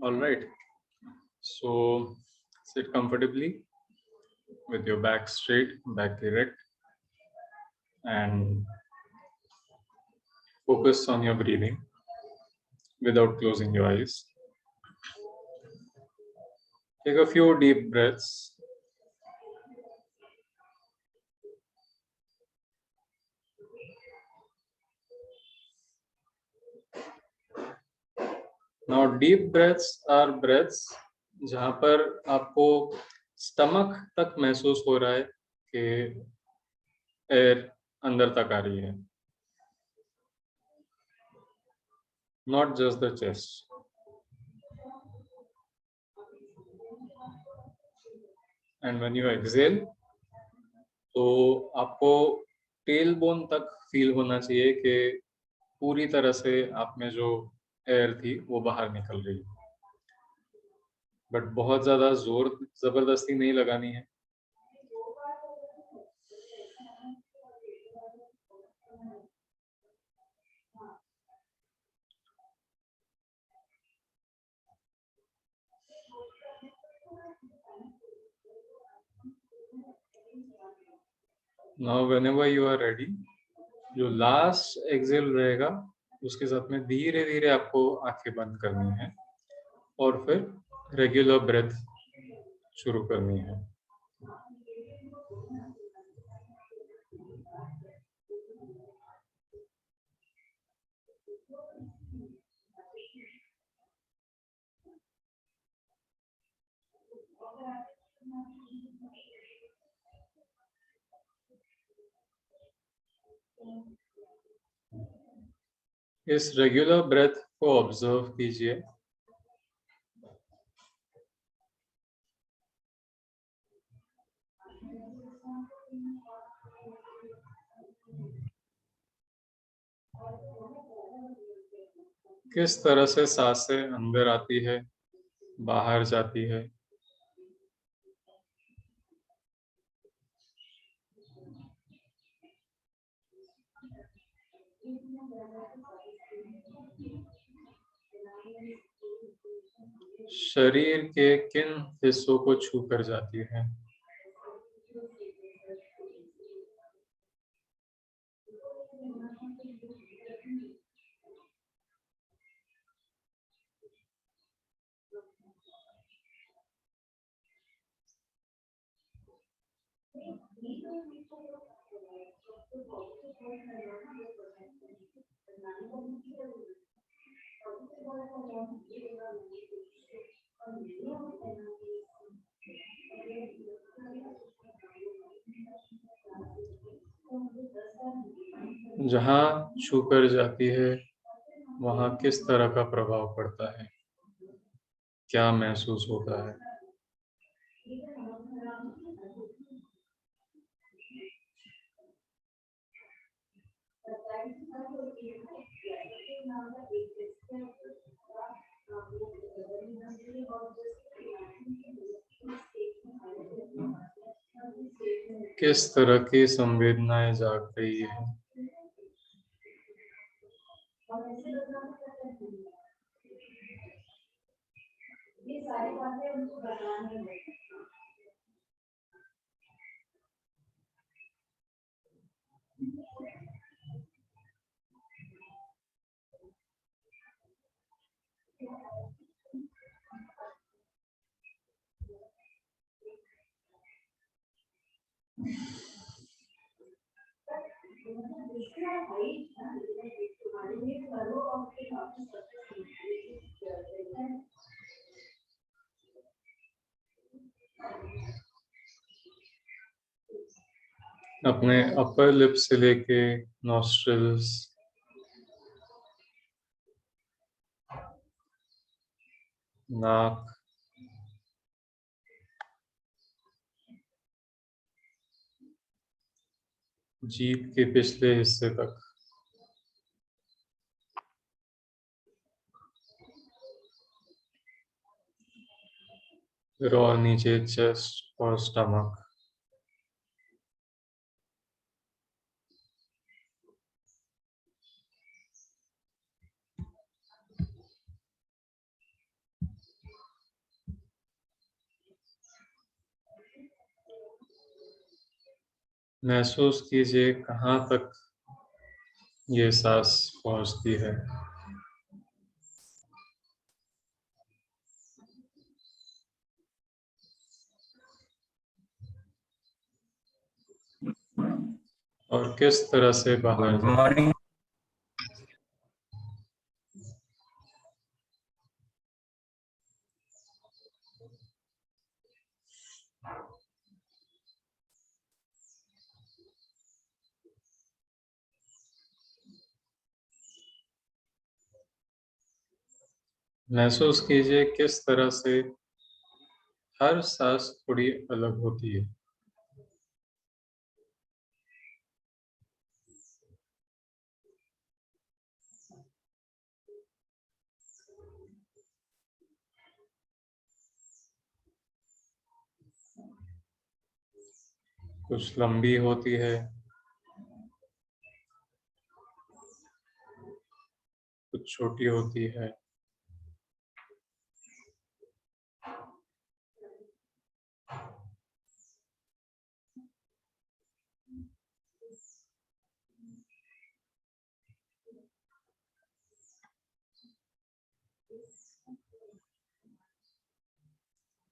All right. So sit comfortably with your back straight, back erect, and focus on your breathing without closing your eyes. Take a few deep breaths. Now, deep breaths are breaths जहाँ पर आपको stomach तक महसूस हो रहा है कि air अंदर तक आ रही है, not just the chest. And when you exhale, तो आपको टेल बोन तक फील होना चाहिए कि पूरी तरह से आप में जो एयर थी वो बाहर निकल रही है, बट बहुत ज्यादा जोर जबरदस्ती नहीं लगानी है. Now whenever you are ready, जो लास्ट एक्सेल रहेगा उसके साथ में धीरे धीरे आपको आंखें बंद करनी है और फिर रेगुलर ब्रेथ शुरू करनी है. इस रेगुलर ब्रेथ को ऑब्जर्व कीजिए. किस तरह से सांसें अंदर आती है, बाहर जाती है. शरीर के किन हिस्सों को छू कर जाती है. जहाँ छू कर जाती है वहाँ किस तरह का प्रभाव पड़ता है, क्या महसूस होता है. किस तरह की संवेदनाएं जाग रही है. अपने अपर लिप से लेके नॉस्ट्रिल्स, नाक, जीभ के पिछले हिस्से तक फिर और नीचे चेस्ट और स्टमक. महसूस कीजिए कहाँ तक ये सांस पहुंचती है। और किस तरह से बाहर गुड मॉर्निंग। महसूस कीजिए किस तरह से हर सांस थोड़ी अलग होती है। कुछ लंबी होती है, कुछ छोटी होती है।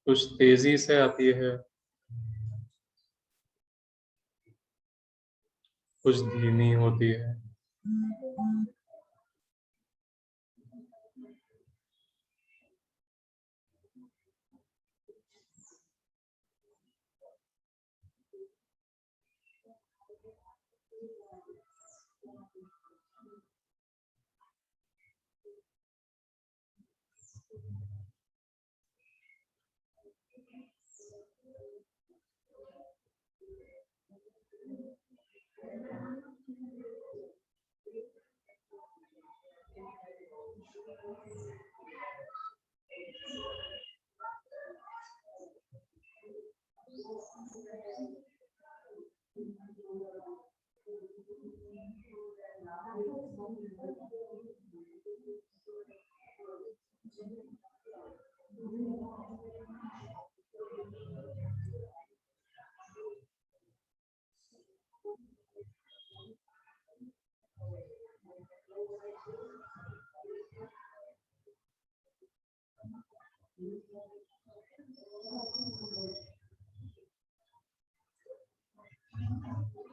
कुछ तेजी से आती है, कुछ धीमी होती है।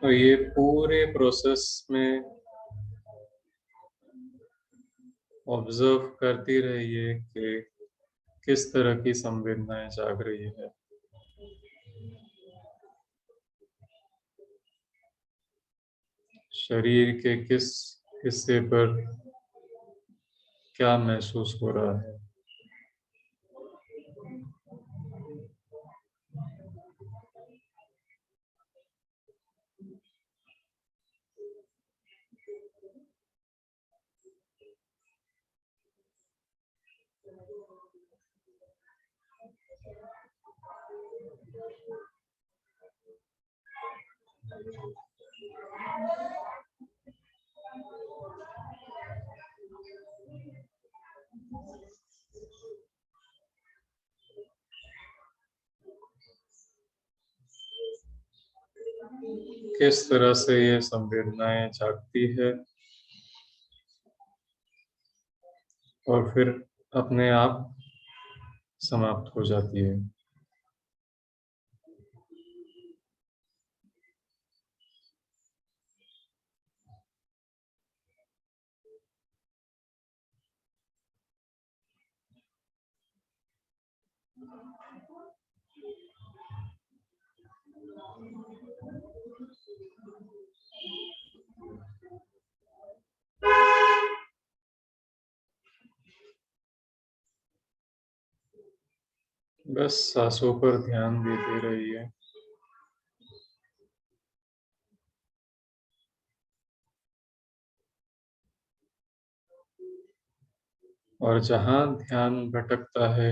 तो ये पूरे प्रोसेस में ऑब्जर्व करती रहिए कि किस तरह की संवेदनाएं जाग रही है। शरीर के किस हिस्से पर क्या महसूस हो रहा है। किस तरह से ये संवेदनाएं जागती है और फिर अपने आप समाप्त हो जाती है। बस सांसों पर ध्यान देते रहिए। और जहां ध्यान भटकता है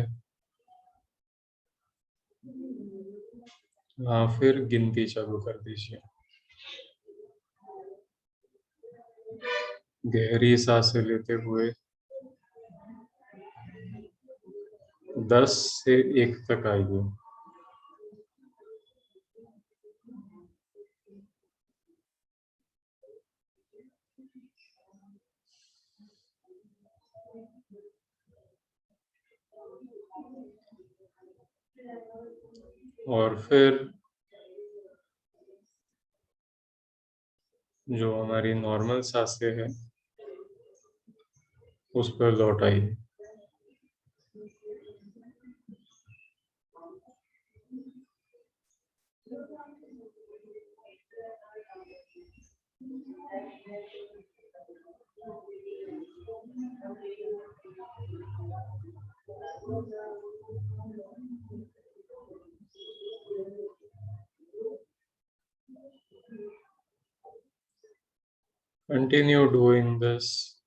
वहां फिर गिनती चालू कर दीजिए। गहरी सांसें लेते हुए 10 से 1 तक आइए। और फिर जो हमारी नॉर्मल सांसें हैं उस पर लौट आइए। Continue doing this,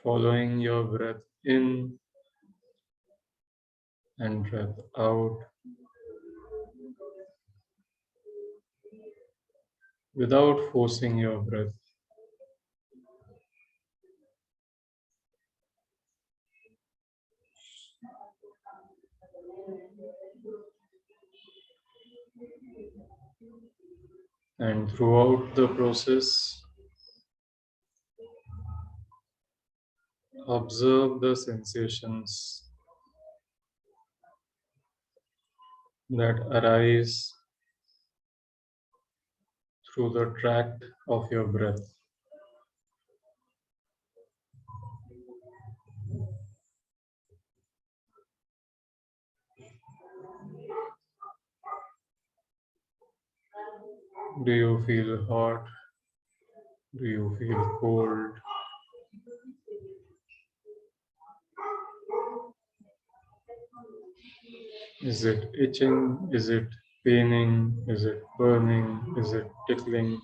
following your breath in and breath out without forcing your breath. And throughout the process, observe the sensations that arise through the tract of your breath. Do you feel hot? Do you feel cold? Is it itching? Is it paining? Is it burning? Is it tickling?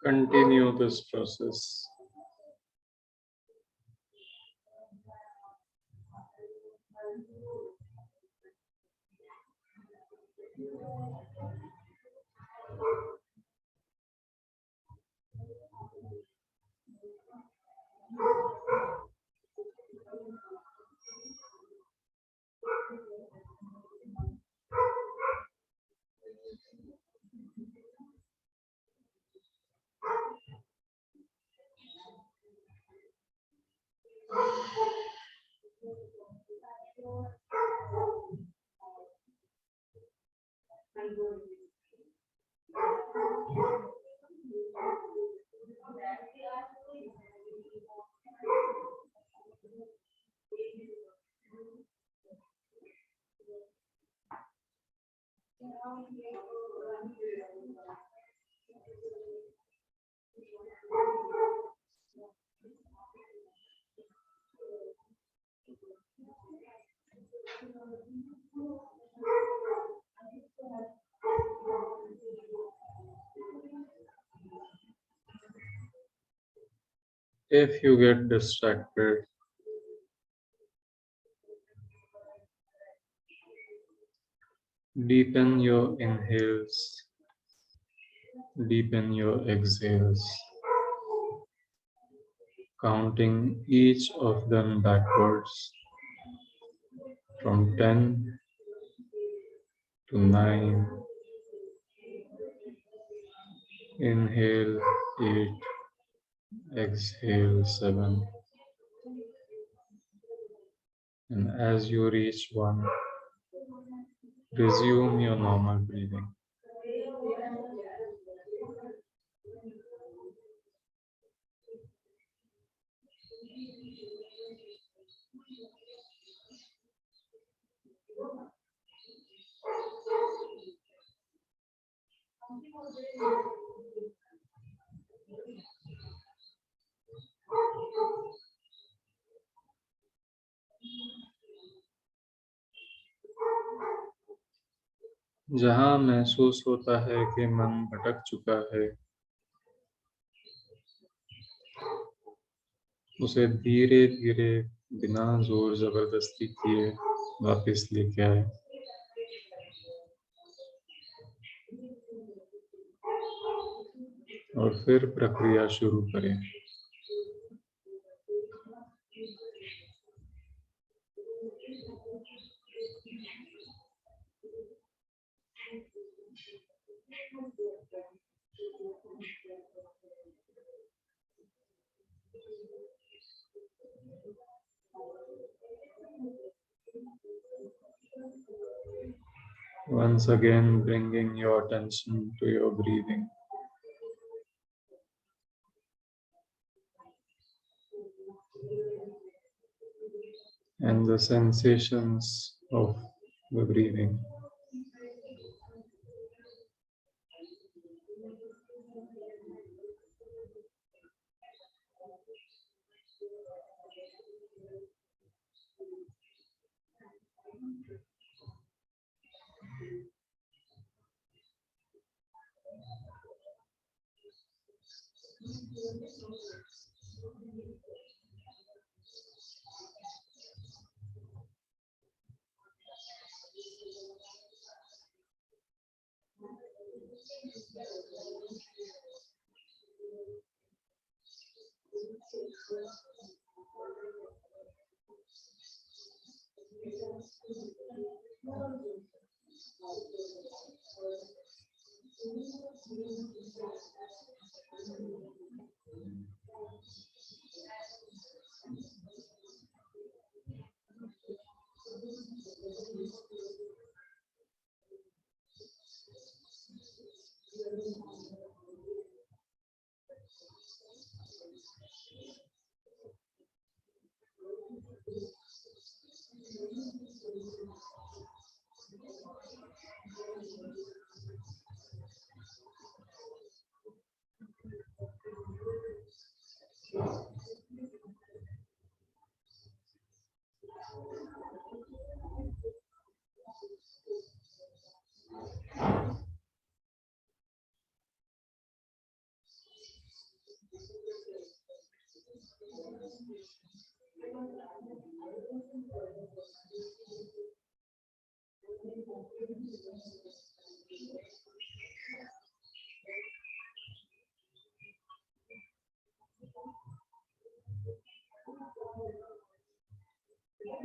Continue this process. If you get distracted, deepen your inhales, deepen your exhales, counting each of them backwards from 10 to 9. Inhale 8, exhale 7. And as you reach 1, resume your normal breathing. जहाँ महसूस होता है कि मन भटक चुका है, उसे धीरे धीरे बिना जोर जबरदस्ती किए वापस लेके आए। और फिर प्रक्रिया शुरू करें। Once again, bringing your attention to your breathing. And the sensations of the breathing.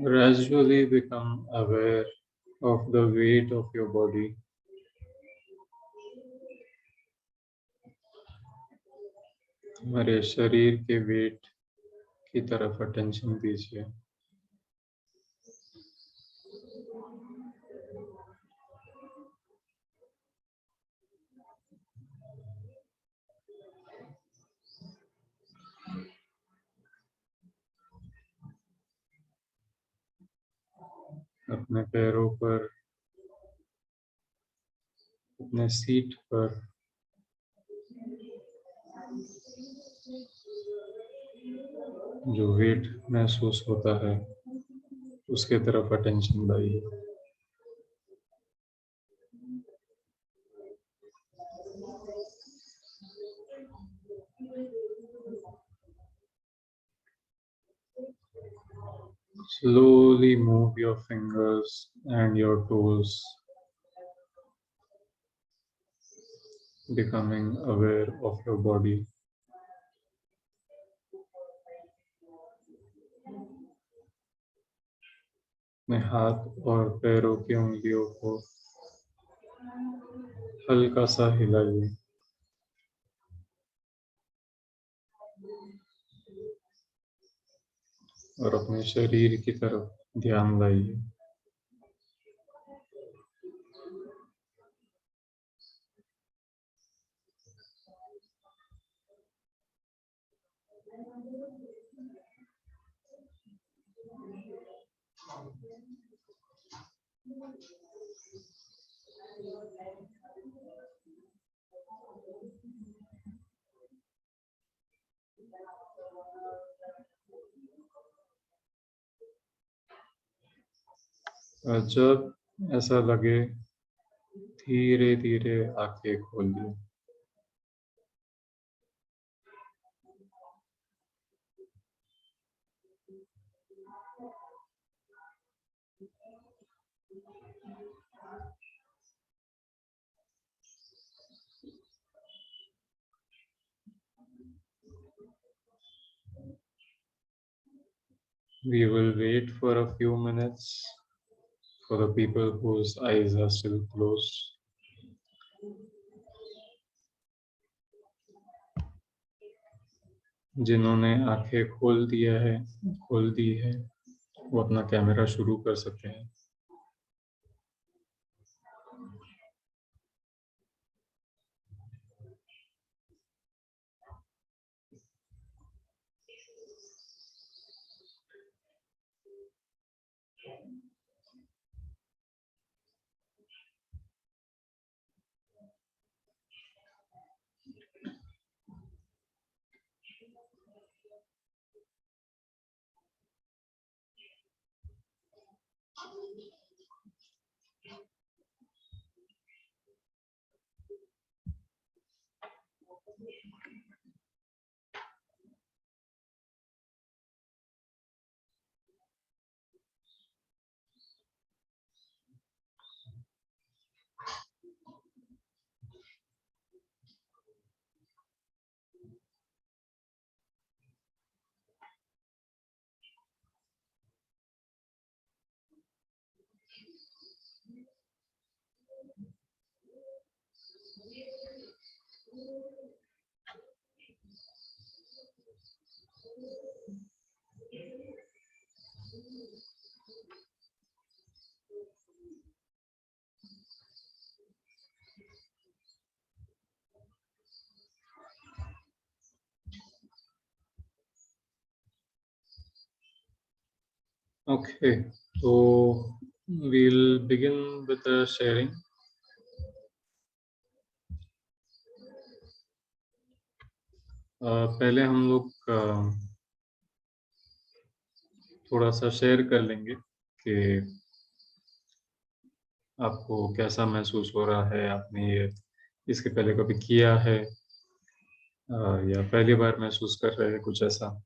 Gradually become aware of the weight of your body. तुम्हारे शरीर के वेट की तरफ अटेंशन दीजिए। अपने पैरों पर, अपने सीट पर जो वेट महसूस होता है उसके तरफ अटेंशन लाइए। Slowly move your fingers and your toes, becoming aware of your body. अपने हाथ और पैरों की उंगलियों को हल्का सा हिलाइए और अपने शरीर की तरफ ध्यान लाइए। और जब ऐसा लगे धीरे धीरे आंखें खोलिए। We will wait for a few minutes for the people whose eyes are still closed. जिन्होंने आंखें खोल दी है, वो अपना कैमरा शुरू कर सकते हैं। Okay, so we'll begin with the sharing. पहले हम लोग थोड़ा सा शेयर कर लेंगे कि आपको कैसा महसूस हो रहा है, आपने ये इसके पहले कभी किया है या पहली बार महसूस कर रहे हैं कुछ ऐसा?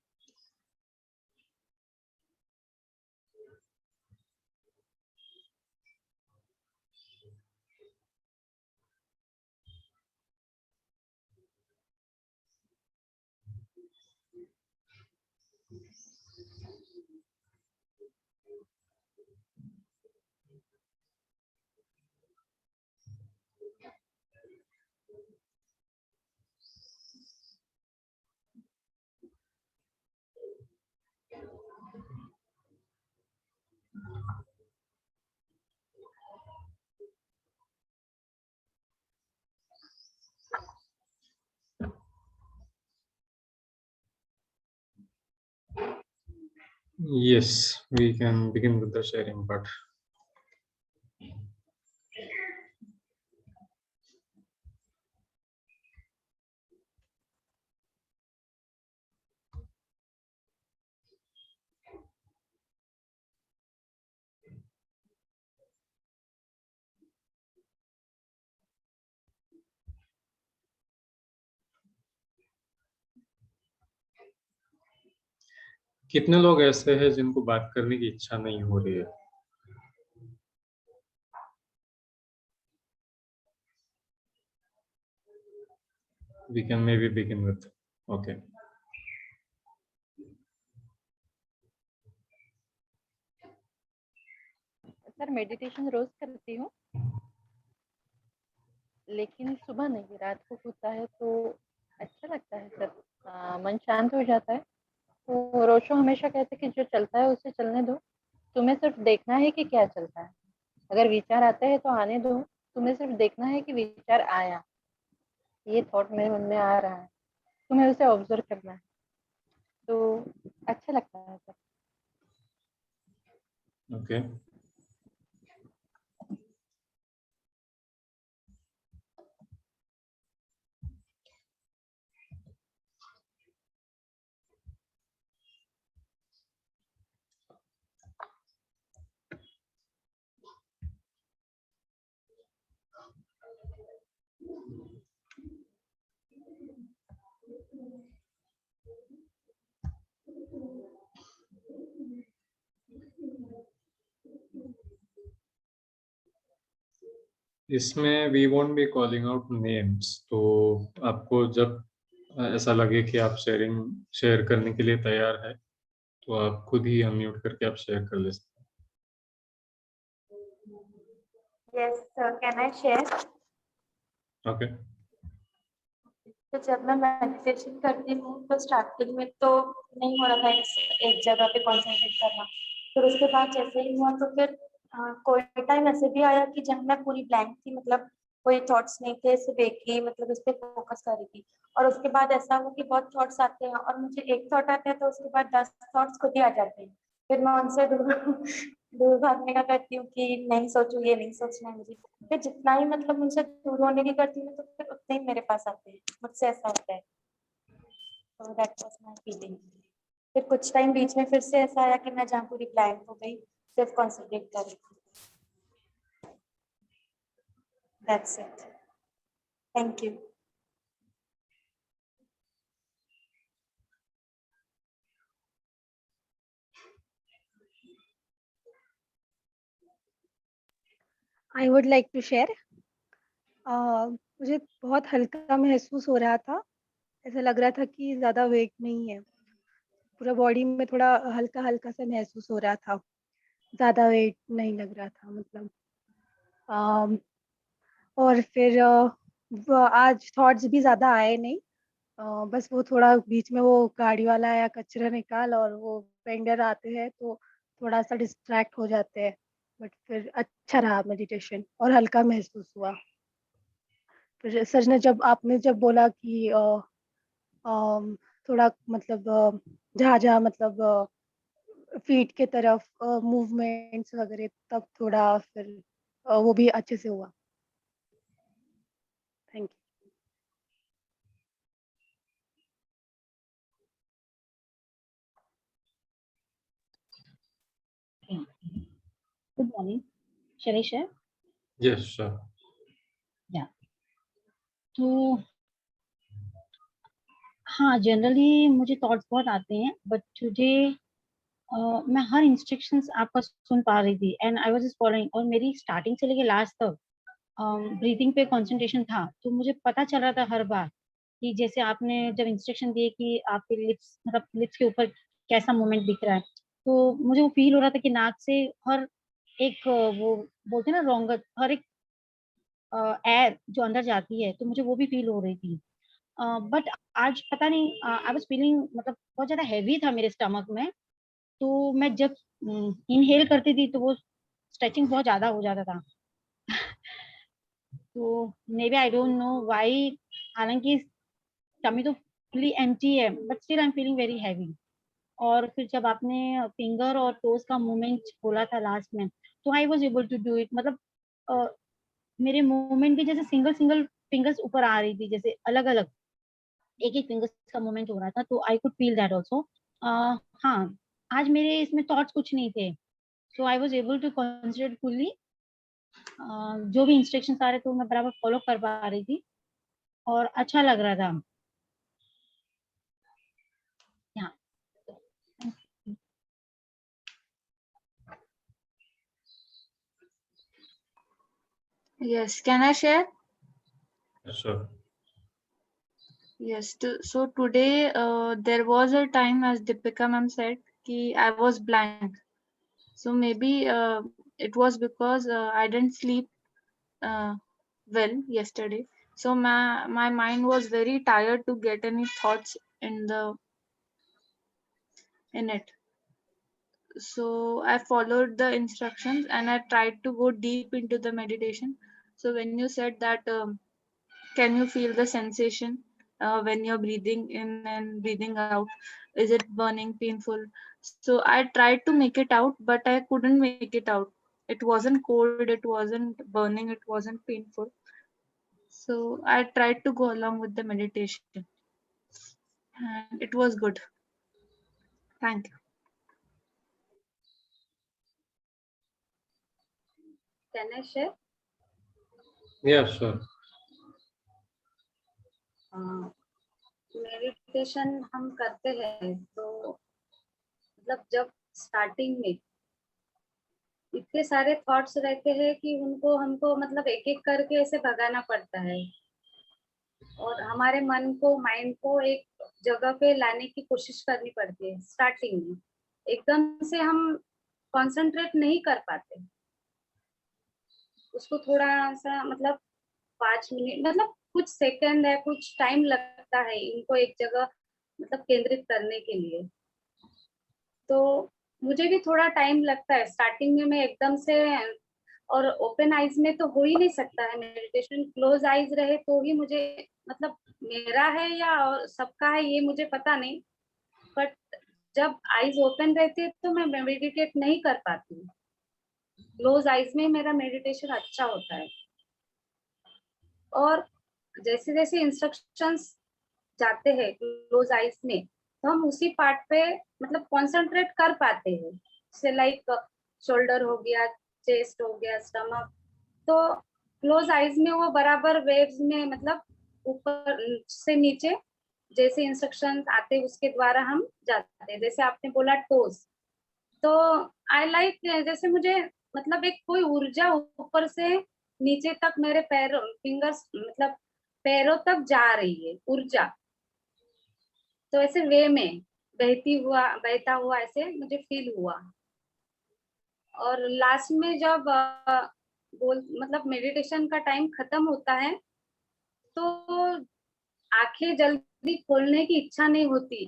Yes, we can begin with the sharing part. कितने लोग ऐसे हैं जिनको बात करने की इच्छा नहीं हो रही है? We can maybe begin with. Okay. Sir meditation रोज करती हूँ, लेकिन सुबह नहीं, रात को होता है तो अच्छा लगता है सर। मन शांत हो जाता है। तो रोशो हमेशा कहते कि जो चलता है उसे चलने दो, तुम्हें सिर्फ देखना है कि क्या चलता है। अगर विचार आते हैं तो आने दो, तुम्हें सिर्फ देखना है कि विचार आया, ये थॉट मेरे मन में आ रहा है, तुम्हें उसे ऑब्जर्व करना है। तो अच्छा लगता है सर। Okay. इसमें we won't be calling out names, तो आपको जब ऐसा लगे कि आप शेयर करने के लिए तैयार है, तो आप खुद ही अनम्यूट करके आप शेयर कर ले सकते Yes, sir. Can I share? हैं। ओके। तो जब मैं मेडिटेशन करती हूँ तो स्टार्टिंग में तो नहीं हो रहा था एक जगह पे कॉन्सेंट्रेट करना। फिर उसके बाद जैसे ही हुआ तो फिर कोई टाइम ऐसे भी आया कि जब मैं पूरी ब्लैंक थी, मतलब कोई थॉट्स नहीं थे, सिर्फ एक ही मतलब इस पे फोकस कर रही थी। और उसके बाद ऐसा हुआ कि बहुत थॉट्स आते हैं और मुझे एक थॉट आता है तो उसके बाद 10 थॉट्स खुद ही आ जाते हैं। फिर मैं उनसे दूर दूर भागने का करती हूँ कि नहीं सोचूं, ये नहीं सोचना है मुझे। फिर जितना ही मतलब मुझसे दूर होने की करती हूँ तो फिर उतने ही मेरे पास आते हैं, मुझसे ऐसा होता है। तो दैट वाज माय फीलिंग। फिर कुछ टाइम बीच में फिर से ऐसा आया कि मैं जहाँ पूरी ब्लैंक हो गई, सिर्फ कॉन्सेंट्रेट कर रही थी। That's it. Thank you. I would like to share. मुझे बहुत हल्का महसूस हो रहा था। ऐसा लग रहा था कि ज़्यादा वेट नहीं है। पूरा बॉडी में थोड़ा हल्का-हल्का सा महसूस हो रहा था। ज़्यादा वेट नहीं लग रहा था मतलब। अम, और फिर आज थॉट्स भी ज़्यादा आए नहीं। बस वो थोड़ा बीच में वो गाड़ी वाला आया, कचरा निकाल, और वो वेंडर आते हैं तो थोड़ा-सा डिस्ट्रैक्ट हो जाते हैं। बट फिर अच्छा रहा मेडिटेशन और हल्का महसूस हुआ। फिर सर ने जब आपने जब बोला कि अम, थोड़ा मतलब जहाँ-जहाँ मतलब फीट के तरफ मूवमेंट्स वगैरह, तब थोड़ा फिर वो भी अच्छे से हुआ। Thank you. Good morning. Shall I share? Yes sure. Yeah. तो हाँ, जनरली मुझे थॉट्स बहुत आते हैं, बट टुडे मैं हर इंस्ट्रक्शंस आपका सुन पा रही थी and I was just following, और मेरी स्टार्टिंग से लेके लास्ट तक ब्रीथिंग पे कंसंट्रेशन था। तो मुझे पता चल रहा था हर बार कि जैसे आपने जब इंस्ट्रक्शन दिए कि आपके लिप्स मतलब लिप्स के ऊपर कैसा मूवमेंट दिख रहा है, तो मुझे वो फील हो रहा था कि नाक से हर एक वो बोलते हैं ना रोंगट, हर एक एयर जो अंदर जाती है, तो मुझे वो भी फील हो रही थी। बट आज पता नहीं, आई वाज फीलिंग मतलब बहुत ज्यादा हैवी था मेरे स्टमक में। तो मैं जब इनहेल करती थी तो वो स्ट्रेचिंग बहुत ज्यादा हो जाता था। तो maybe I don't know why, हालांकि टमी तो फुली एम्प्टी है, but still I am feeling very heavy. और फिर जब आपने फिंगर और टोज का मूवमेंट बोला था लास्ट में, तो I was able to do it. मतलब अ, मेरे मूवमेंट भी जैसे सिंगल सिंगल फिंगर्स ऊपर आ रही थी, जैसे अलग अलग एक एक फिंगर्स का मूवमेंट हो रहा था, तो I could feel that also. हाँ, आज मेरे इसमें थॉट्स कुछ नहीं थे, so I was able to consider fully. जो भी इंस्ट्रक्शंस आ रहे थे वो मैं बराबर फॉलो कर पा रही थी और अच्छा लग रहा था। हाँ। Yes, can I share? Sure. Yes, so today there was a time, as Deepika ma'am said, कि I was blank. So maybe it was because I didn't sleep uh, well yesterday. So my mind was very tired to get any thoughts in it. So I followed the instructions and I tried to go deep into the meditation. So when you said that, can you feel the sensation when you're breathing in and breathing out? Is it burning, painful? So I tried to make it out, but I couldn't make it out. It wasn't cold, it wasn't burning, it wasn't painful. So I tried to go along with the meditation, and it was good. Thank you. Can I share? Yes sure. Meditation हम करते हैं तो मतलब जब starting में इतने सारे thoughts रहते हैं कि उनको हमको मतलब एक एक करके ऐसे भगाना पड़ता है, और हमारे मन को, माइंड को एक जगह पे लाने की कोशिश करनी पड़ती है स्टार्टिंग में। एकदम से हम कंसंट्रेट नहीं कर पाते, उसको थोड़ा सा मतलब 5 मिनट, मतलब कुछ सेकंड है, कुछ टाइम लगता है इनको एक जगह मतलब केंद्रित करने के लिए। तो मुझे भी थोड़ा टाइम लगता है स्टार्टिंग में, मैं एकदम से, और ओपन आईज में तो हो ही नहीं सकता है मेडिटेशन, क्लोज आईज रहे तो ही मुझे, मतलब मेरा है या सबका है ये मुझे पता नहीं, बट जब आईज ओपन रहती है तो मैं मेडिटेट नहीं कर पाती हूँ। क्लोज आईज में मेरा मेडिटेशन अच्छा होता है, और जैसे जैसे इंस्ट्रक्शंस जाते हैं क्लोज आईज में तो हम उसी पार्ट पे मतलब कंसंट्रेट कर पाते हैं, जैसे लाइक शोल्डर हो गया, चेस्ट हो गया, स्टमक। तो क्लोज आईज में वो बराबर वेव्स में मतलब ऊपर से नीचे जैसे इंस्ट्रक्शंस आते उसके द्वारा हम जाते हैं। जैसे आपने बोला टोस, तो आई लाइक जैसे मुझे मतलब एक कोई ऊर्जा ऊपर से नीचे तक मेरे पैरों, फिंगर्स मतलब पैरों तक जा रही है ऊर्जा, तो ऐसे वे में बहता हुआ ऐसे मुझे फील हुआ। और लास्ट में जब बोल मतलब मेडिटेशन का टाइम खत्म होता है तो आंखें जल्दी खोलने की इच्छा नहीं होती,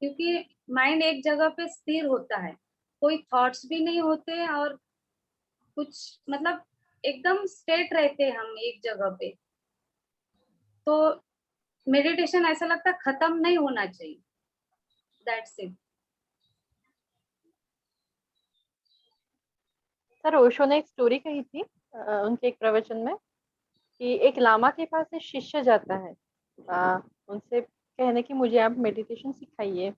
क्योंकि माइंड एक जगह पे स्थिर होता है, कोई थॉट्स भी नहीं होते, और कुछ मतलब एकदम स्ट्रेट रहते हैं हम एक जगह पे। तो मेडिटेशन ऐसा लगता है खत्म नहीं होना चाहिए, दैट्स इट। सर ओशो ने एक स्टोरी कही थी उनके एक प्रवचन में कि एक लामा के पास एक शिष्य जाता है उनसे कहने की मुझे आप मेडिटेशन सिखाइए।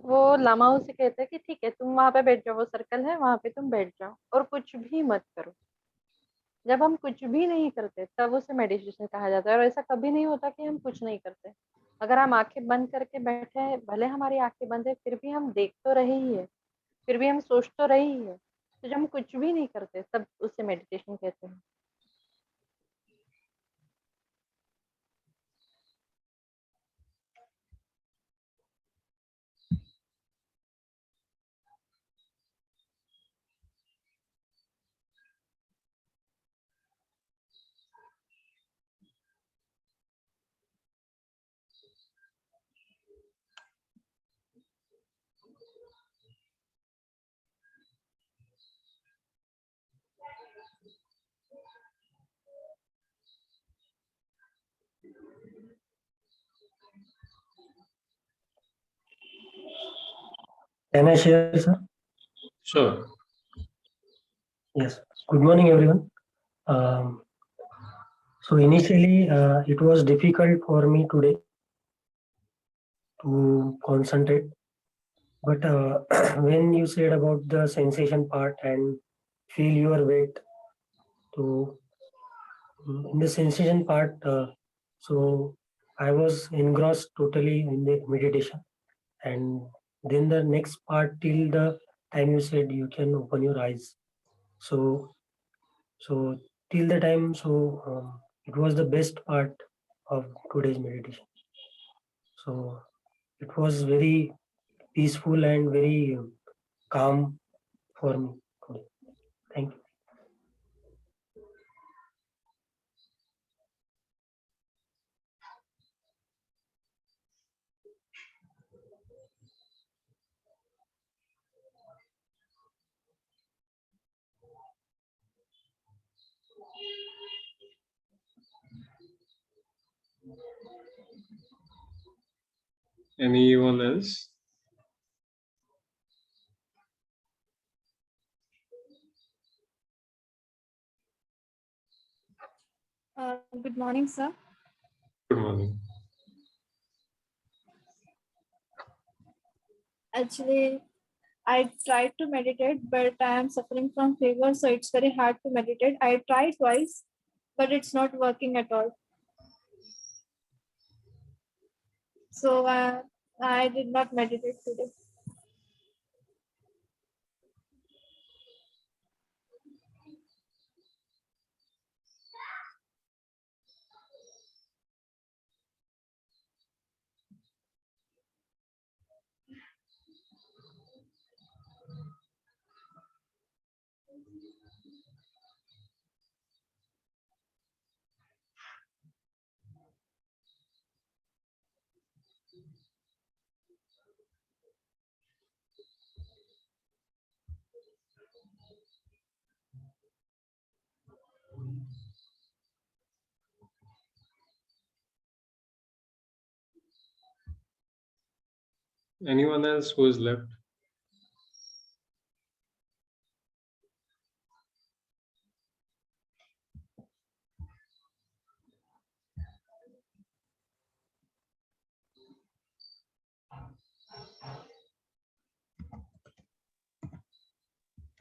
वो लामा उसे कहता है कि ठीक है तुम वहां पे बैठ जाओ, वो सर्कल है वहां पे तुम बैठ जाओ और कुछ भी मत करो। जब हम कुछ भी नहीं करते तब उसे मेडिटेशन कहा जाता है, और ऐसा कभी नहीं होता कि हम कुछ नहीं करते। अगर हम आंखें बंद करके बैठे हैं, भले हमारी आंखें बंद है फिर भी हम देख तो रहे ही है, फिर भी हम सोच तो रहे ही है। तो जब हम कुछ भी नहीं करते तब उसे मेडिटेशन कहते हैं। Can I share, sir? Sure. Yes. Good morning, everyone. So initially, it was difficult for me today to concentrate. But when you said about the sensation part and feel your weight, so in the sensation part, so I was engrossed totally in the meditation. And then the next part till the time you said you can open your eyes. So till the time, it was the best part of today's meditation. So it was very peaceful and very calm for me today. Thank you. Anyone else? Good morning, sir. Good morning. Actually, I tried to meditate, but I am suffering from fever, so it's very hard to meditate. I tried twice, but it's not working at all. So I did not meditate today. Anyone else who is left?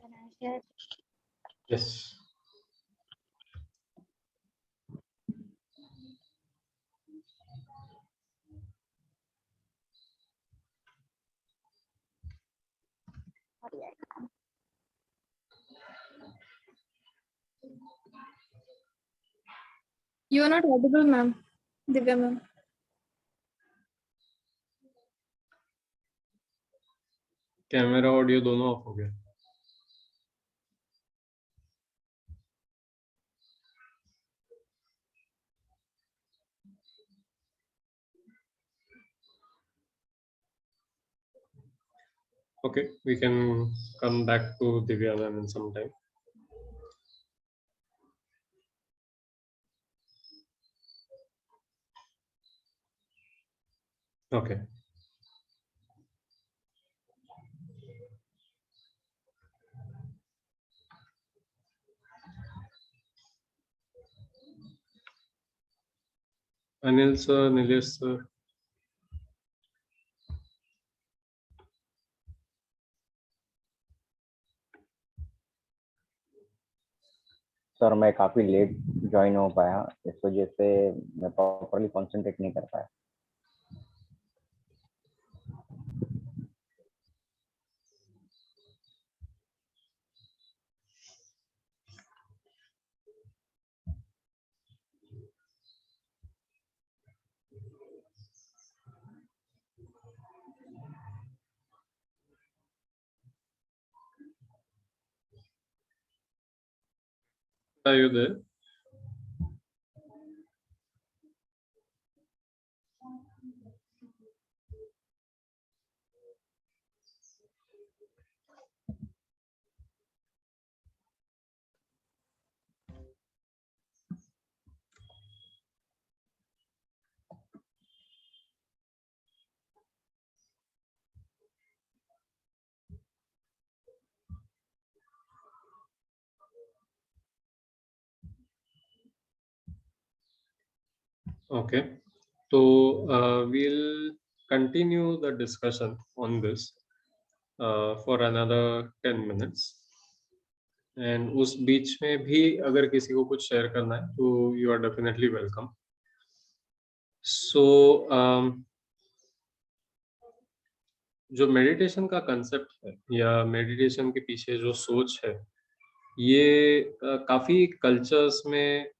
Can I share? Yes. You are not audible, ma'am. Divya ma'am. Camera audio दोनों of हो गया. Okay, we can come back to Divya ma'am in some time. Okay. Anil sir, Nilesh sir. Sir मैं काफी late join हो पाया, इस वजह से मैं प्रॉपर्ली कंसंट्रेट नहीं कर पाया. Are you there? Okay, so we'll continue the discussion on this for another 10 minutes. And उस बीच में भी अगर किसी को कुछ शेयर करना है तो you are definitely welcome. So जो मेडिटेशन का कंसेप्ट है या मेडिटेशन के पीछे जो सोच है, ये काफी कल्चर्स में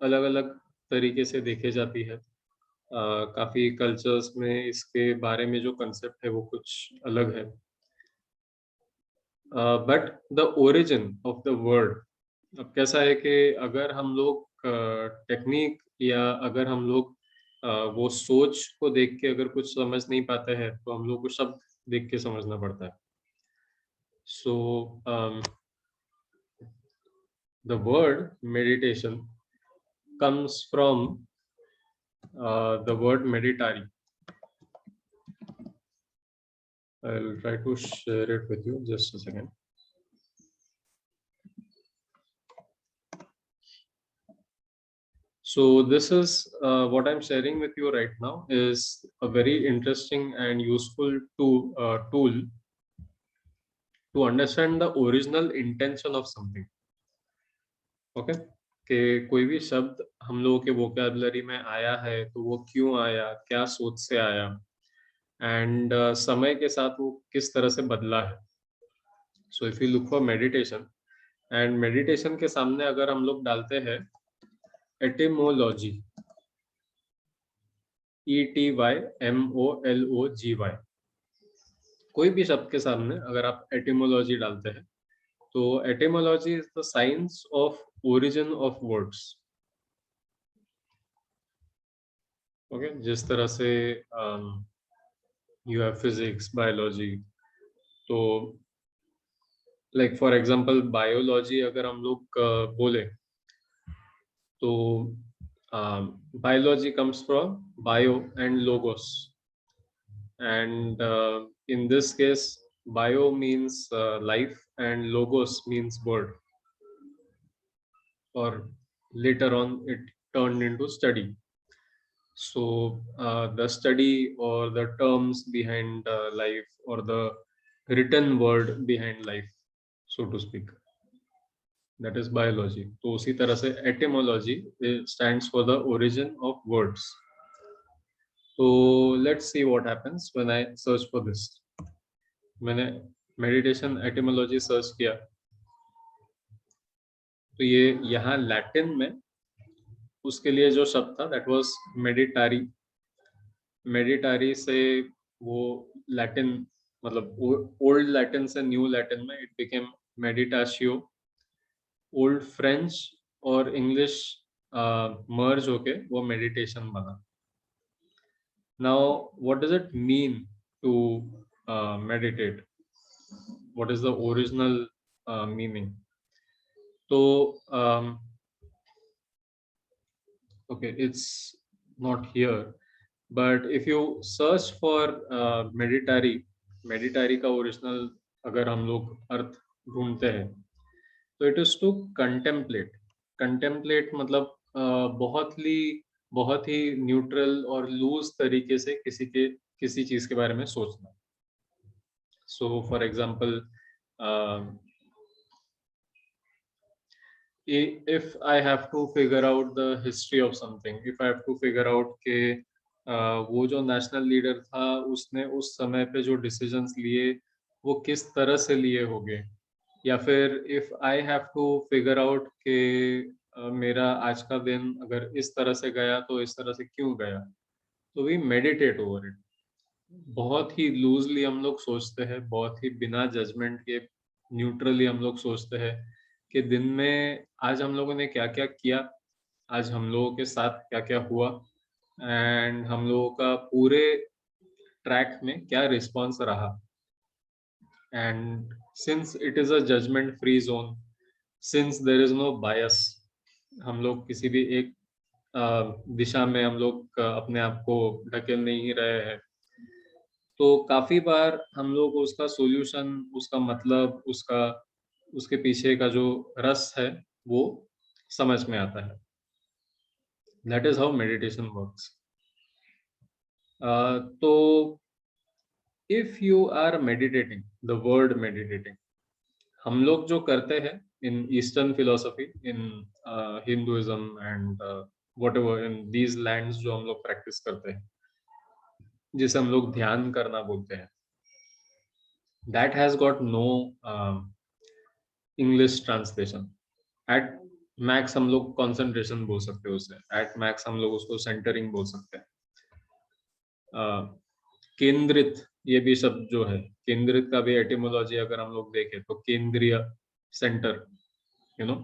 अलग-अलग तरीके से देखे जाती है. काफी कल्चर्स में इसके बारे में जो कंसेप्ट है वो कुछ अलग है. But the origin of the word, अब कैसा है कि अगर हम लोग टेक्निक या अगर हम लोग वो सोच को देख के अगर कुछ समझ नहीं पाते हैं तो हम लोग को शब्द देख के समझना पड़ता है. So the word meditation comes from the word meditari. I'll try to share it with you, just a second. So this is what I'm sharing with you right now is a very interesting and useful tool to understand the original intention of something. Okay, कि कोई भी शब्द हम लोगों के vocabulary में आया है तो वो क्यों आया, क्या सोच से आया, एंड समय के साथ वो किस तरह से बदला है. So if you look for meditation, and meditation के सामने अगर हम लोग डालते हैं एटिमोलॉजी, ETYMOLOGY, कोई भी शब्द के सामने अगर आप एटिमोलॉजी डालते हैं तो etymology is the science of origin of words. Okay, जिस तरह से यू हैव फिजिक्स, बायोलॉजी, तो लाइक फॉर एग्जांपल बायोलॉजी अगर हम लोग बोले तो biology comes from bio and logos. and in this case bio means life and logos means word, or later on it turned into study. So the study or the terms behind life, or the written word behind life, so to speak, that is biology. तो उसी तरह से etymology stands for the origin of words. So let's see what happens when I search for this. मैंने meditation etymology search किया, तो ये यहाँ Latin में उसके लिए जो शब्द था that was meditari. meditari से वो लैटिन मतलब ओल्ड लैटिन से न्यू लैटिन में it became meditatio. Old French और इंग्लिश मर्ज होके वो मेडिटेशन बना. Now what does it mean to meditate? What is the original meaning? तो okay, it's not here, but if you search for meditari का original अगर हम लोग अर्थ ढूंढते हैं तो it is to contemplate. Contemplate मतलब बहुत ही न्यूट्रल और लूज तरीके से किसी चीज के बारे में सोचना. सो for example if I have to figure out the history of something, if I have to figure out के वो जो नेशनल लीडर था उसने उस समय पे जो डिसीजंस लिए वो किस तरह से लिए होंगे, या फिर if I have to figure out कि मेरा आज का दिन अगर इस तरह से गया तो इस तरह से क्यों गया, तो वी मेडिटेट ओवर इट. बहुत ही लूजली हम लोग सोचते हैं, बहुत ही बिना जजमेंट के न्यूट्रली हम लोग सोचते हैं कि दिन में आज हम लोगों ने क्या क्या किया, आज हम लोगों के साथ क्या क्या हुआ, एंड हम लोगों का पूरे ट्रैक में क्या रिस्पॉन्स रहा. And since it is a judgment free zone, since there is no bias, हम लोग किसी भी एक दिशा में हम लोग अपने आप को ढकेल नहीं रहे हैं, तो काफी बार हम लोग उसका सॉल्यूशन, उसका मतलब, उसके पीछे का जो रस है वो समझ में आता है. That is how meditation works. तो if you are meditating, the word meditating, हम लोग जो करते हैं in Eastern philosophy, in Hinduism and whatever in these lands जो हम लोग practice करते हैं, जिसे हम लोग ध्यान करना बोलते हैं, that has got no English translation. At max हम लोग concentration बोल सकते हैं उसे, at max हम लोग उसको centering बोल सकते हैं. केंद्रित, ये भी शब्द जो है, केंद्रित का भी एटिमोलॉजी अगर हम लोग देखें तो केंद्रीय, सेंटर, यू नो,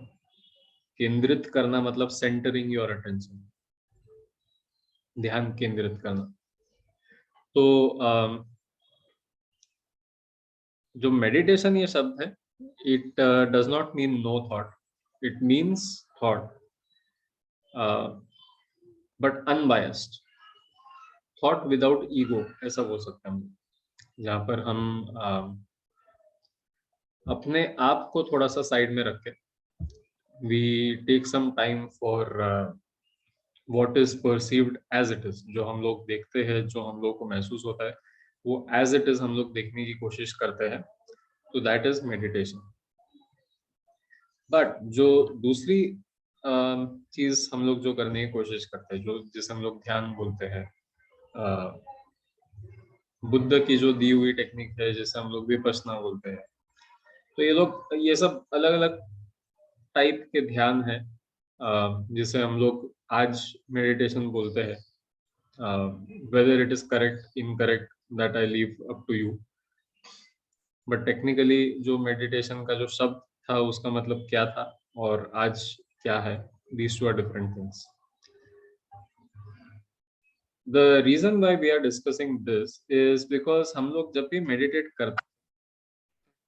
केंद्रित करना मतलब सेंटरिंग योर अटेंशन, ध्यान केंद्रित करना. तो जो मेडिटेशन ये शब्द है, it does not mean no thought, it means thought, but unbiased, thought without ego, ऐसा बोल सकते हैं हम, जहाँ पर हम अपने आप को थोड़ा सा साइड में रख के we take some time for what is perceived as it is. जो हम लोग देखते हैं, जो हम लोग को महसूस होता है, वो एज इट इज हम लोग देखने की कोशिश करते हैं, तो दैट इज मेडिटेशन. बट जो दूसरी चीज हम लोग जो करने की कोशिश करते हैं, जो जिसे हम लोग ध्यान बोलते हैं, बुद्ध की जो दी हुई टेक्निक है जिसे हम लोग विपश्यना बोलते हैं, तो ये सब अलग अलग टाइप के ध्यान है जिसे हम लोग आज मेडिटेशन बोलते हैं. Whether it is correct incorrect that I leave up to you, but technically जो मेडिटेशन का जो शब्द था उसका मतलब क्या था और आज क्या है, these two are different things. The reason why we are discussing this is because हम लोग जब भी मेडिटेट करते हैं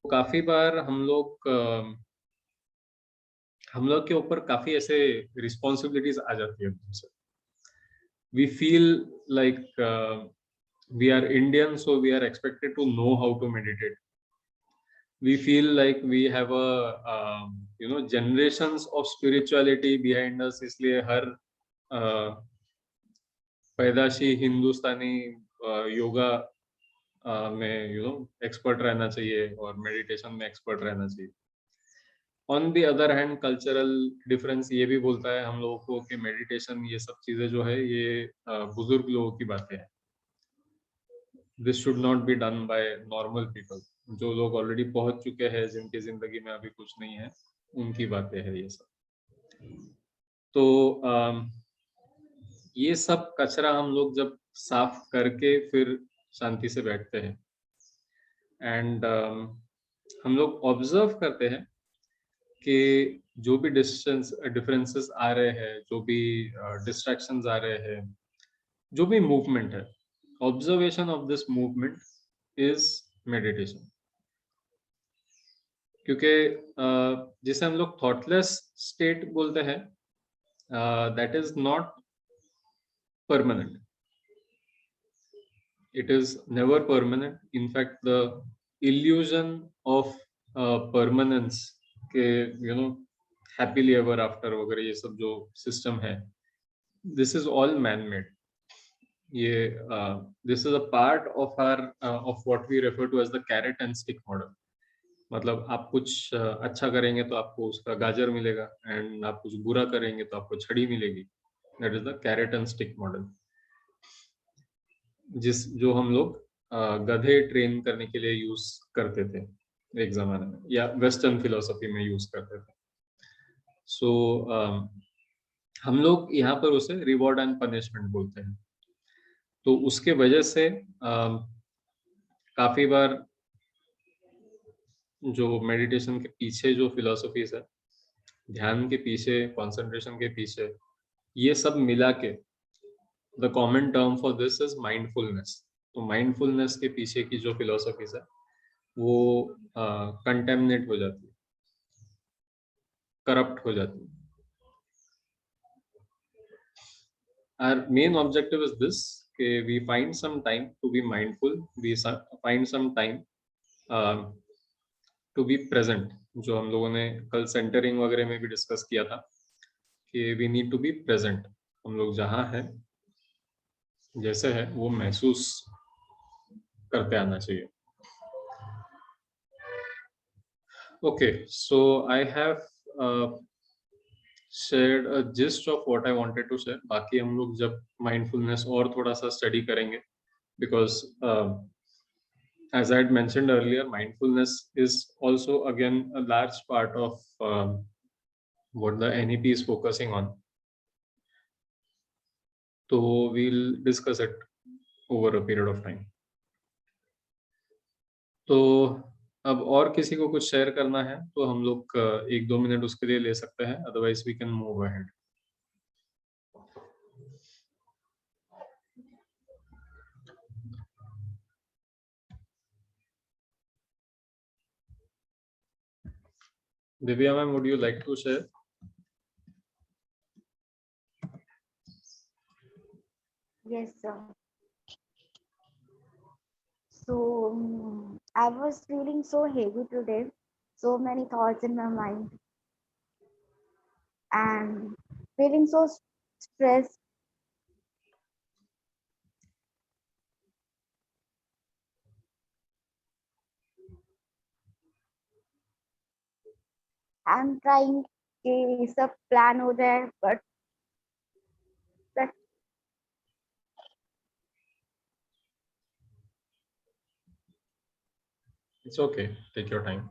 तो काफी बार हम लोग के ऊपर काफी ऐसे रिस्पॉन्सिबिलिटीज आ जाती है. We feel like we are Indian, so we are expected to know how to meditate. We feel like we have a generations of spirituality behind us, इसलिए हर पैदाशी हिंदुस्तानी योगा में एक्सपर्ट रहना चाहिए और मेडिटेशन में एक्सपर्ट रहना चाहिए. On the other hand cultural difference ये भी बोलता है हम लोगों को कि मेडिटेशन ये सब चीजें जो है ये बुजुर्ग लोगों की बातें हैं. This should not be done by normal people. जो लोग ऑलरेडी पहुंच चुके हैं, जिनकी जिंदगी में अभी कुछ नहीं है, उनकी बातें हैं ये सब. तो ये सब कचरा हम लोग जब साफ करके फिर शांति से बैठते हैं एंड हम लोग ऑब्जर्व करते हैं कि जो भी डिफरेंसेस आ रहे हैं, जो भी डिस्ट्रैक्शंस आ रहे हैं, जो भी मूवमेंट है, observation of this movement is meditation. क्योंकि जिसे हम लोग थॉटलेस स्टेट बोलते हैं, that is not permanent. It is never permanent. In fact, the illusion of permanence के happily ever after वगैरह ये सब जो system है, this is all man-made. ये this is a part of our of what we refer to as the carrot and stick model. मतलब आप कुछ अच्छा करेंगे तो आपको उसका गाजर मिलेगा, and आप कुछ बुरा करेंगे तो आपको छड़ी मिलेगी. That is the carrot and stick model. जो हम लोग गधे ट्रेन करने के लिए यूज करते थे एक जमाने में, या वेस्टर्न फिलोसफी में यूज करते थे. सो हम लोग यहाँ पर उसे रिवॉर्ड एंड पनिशमेंट बोलते हैं. तो उसके वजह से काफी बार जो मेडिटेशन के पीछे जो फिलोसफीज है, ध्यान के पीछे, कंसंट्रेशन के पीछे, ये सब मिला के the common term for this is mindfulness. तो mindfulness के पीछे की जो philosophies है वो contaminate हो जाती है, corrupt हो जाती है. Our main objective is this, कि we find some time to be mindful, we find some time to be present. जो हम लोगों ने कल सेंटरिंग वगैरह में भी डिस्कस किया था कि we need to be present. हम लोग जहाँ हैं, जैसे है वो महसूस करते आना चाहिए. Okay, so I have shared a gist of what I wanted to share. बाकी हम लोग जब mindfulness और थोड़ा सा स्टडी करेंगे, because as I had mentioned earlier, mindfulness is also again a large part of what the NEP is focusing on. So we'll discuss it over a period of time. तो अब और किसी को कुछ शेयर करना है तो हम लोग 1-2 मिनट उसके लिए ले सकते हैं, otherwise we can move ahead. Divya ma'am, would you like to share? Yes, sir. So I was feeling so heavy today, so many thoughts in my mind, and feeling so stressed. I'm trying कि सब plan हो जाए, but that It's okay, take your time.